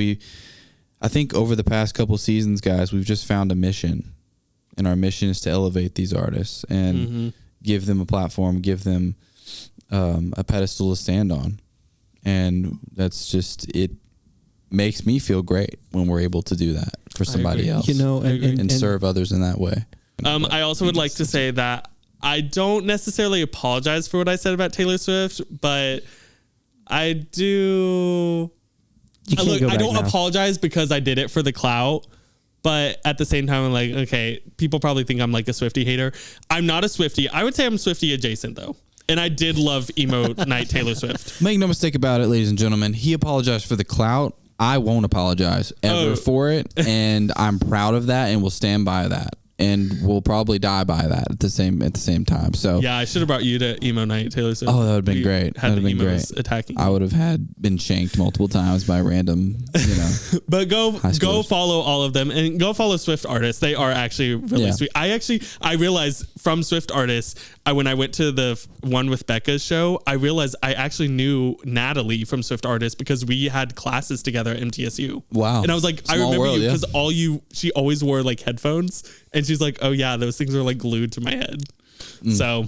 I think over the past couple seasons, guys, we've just found a mission, and our mission is to elevate these artists and give them a platform, give them a pedestal to stand on. And that's just, it makes me feel great when we're able to do that for somebody else, you know, and serve others in that way. I also would like to say that I don't necessarily apologize for what I said about Taylor Swift, but I do. I don't apologize because I did it for the clout. But at the same time, I'm like, okay, people probably think I'm like a Swiftie hater. I'm not a Swiftie. I would say I'm Swiftie adjacent though. And I did love emo night Taylor Swift. Make no mistake about it, ladies and gentlemen. He apologized for the clout. I won't apologize ever for it. And I'm proud of that, and will stand by that. And we'll probably die by that at the same time. So yeah, I should have brought you to emo night Taylor Swift. Oh, that would have been great. That would have been great. Attacking. I would have been shanked multiple times by random, you know. But go follow all of them, and go follow Swift artists. They are actually really sweet. I realized from Swift artists, when I went to the one with Becca's show, I realized I actually knew Natalie from Swift artists because we had classes together at MTSU. Wow. And I was like, I remember you because she always wore like headphones. And she's like, oh yeah, those things are like glued to my head. So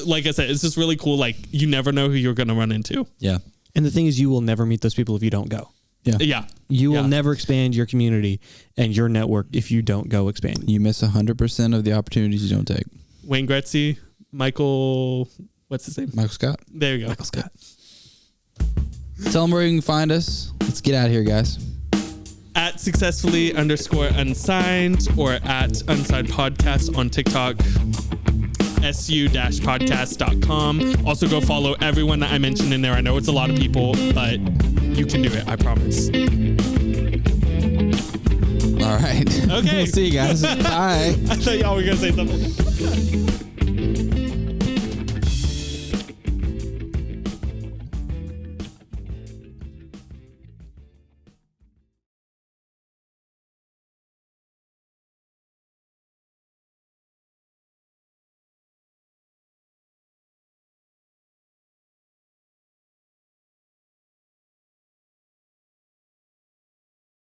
like I said, it's just really cool. Like, you never know who you're going to run into. Yeah. And the thing is, you will never meet those people if you don't go. Yeah. You will never expand your community and your network if you don't go expand. You miss 100% of the opportunities you don't take. Wayne Gretzky, Michael, what's his name? Michael Scott. There you go. Michael Scott. Tell them where you can find us. Let's get out of here, guys. At successfully_unsigned or at Unsigned Podcast on TikTok, su-podcast.com. Also go follow everyone that I mentioned in there. I know it's a lot of people, but you can do it. I promise. All right. Okay. We'll see you guys. Bye. I thought y'all were going to say something.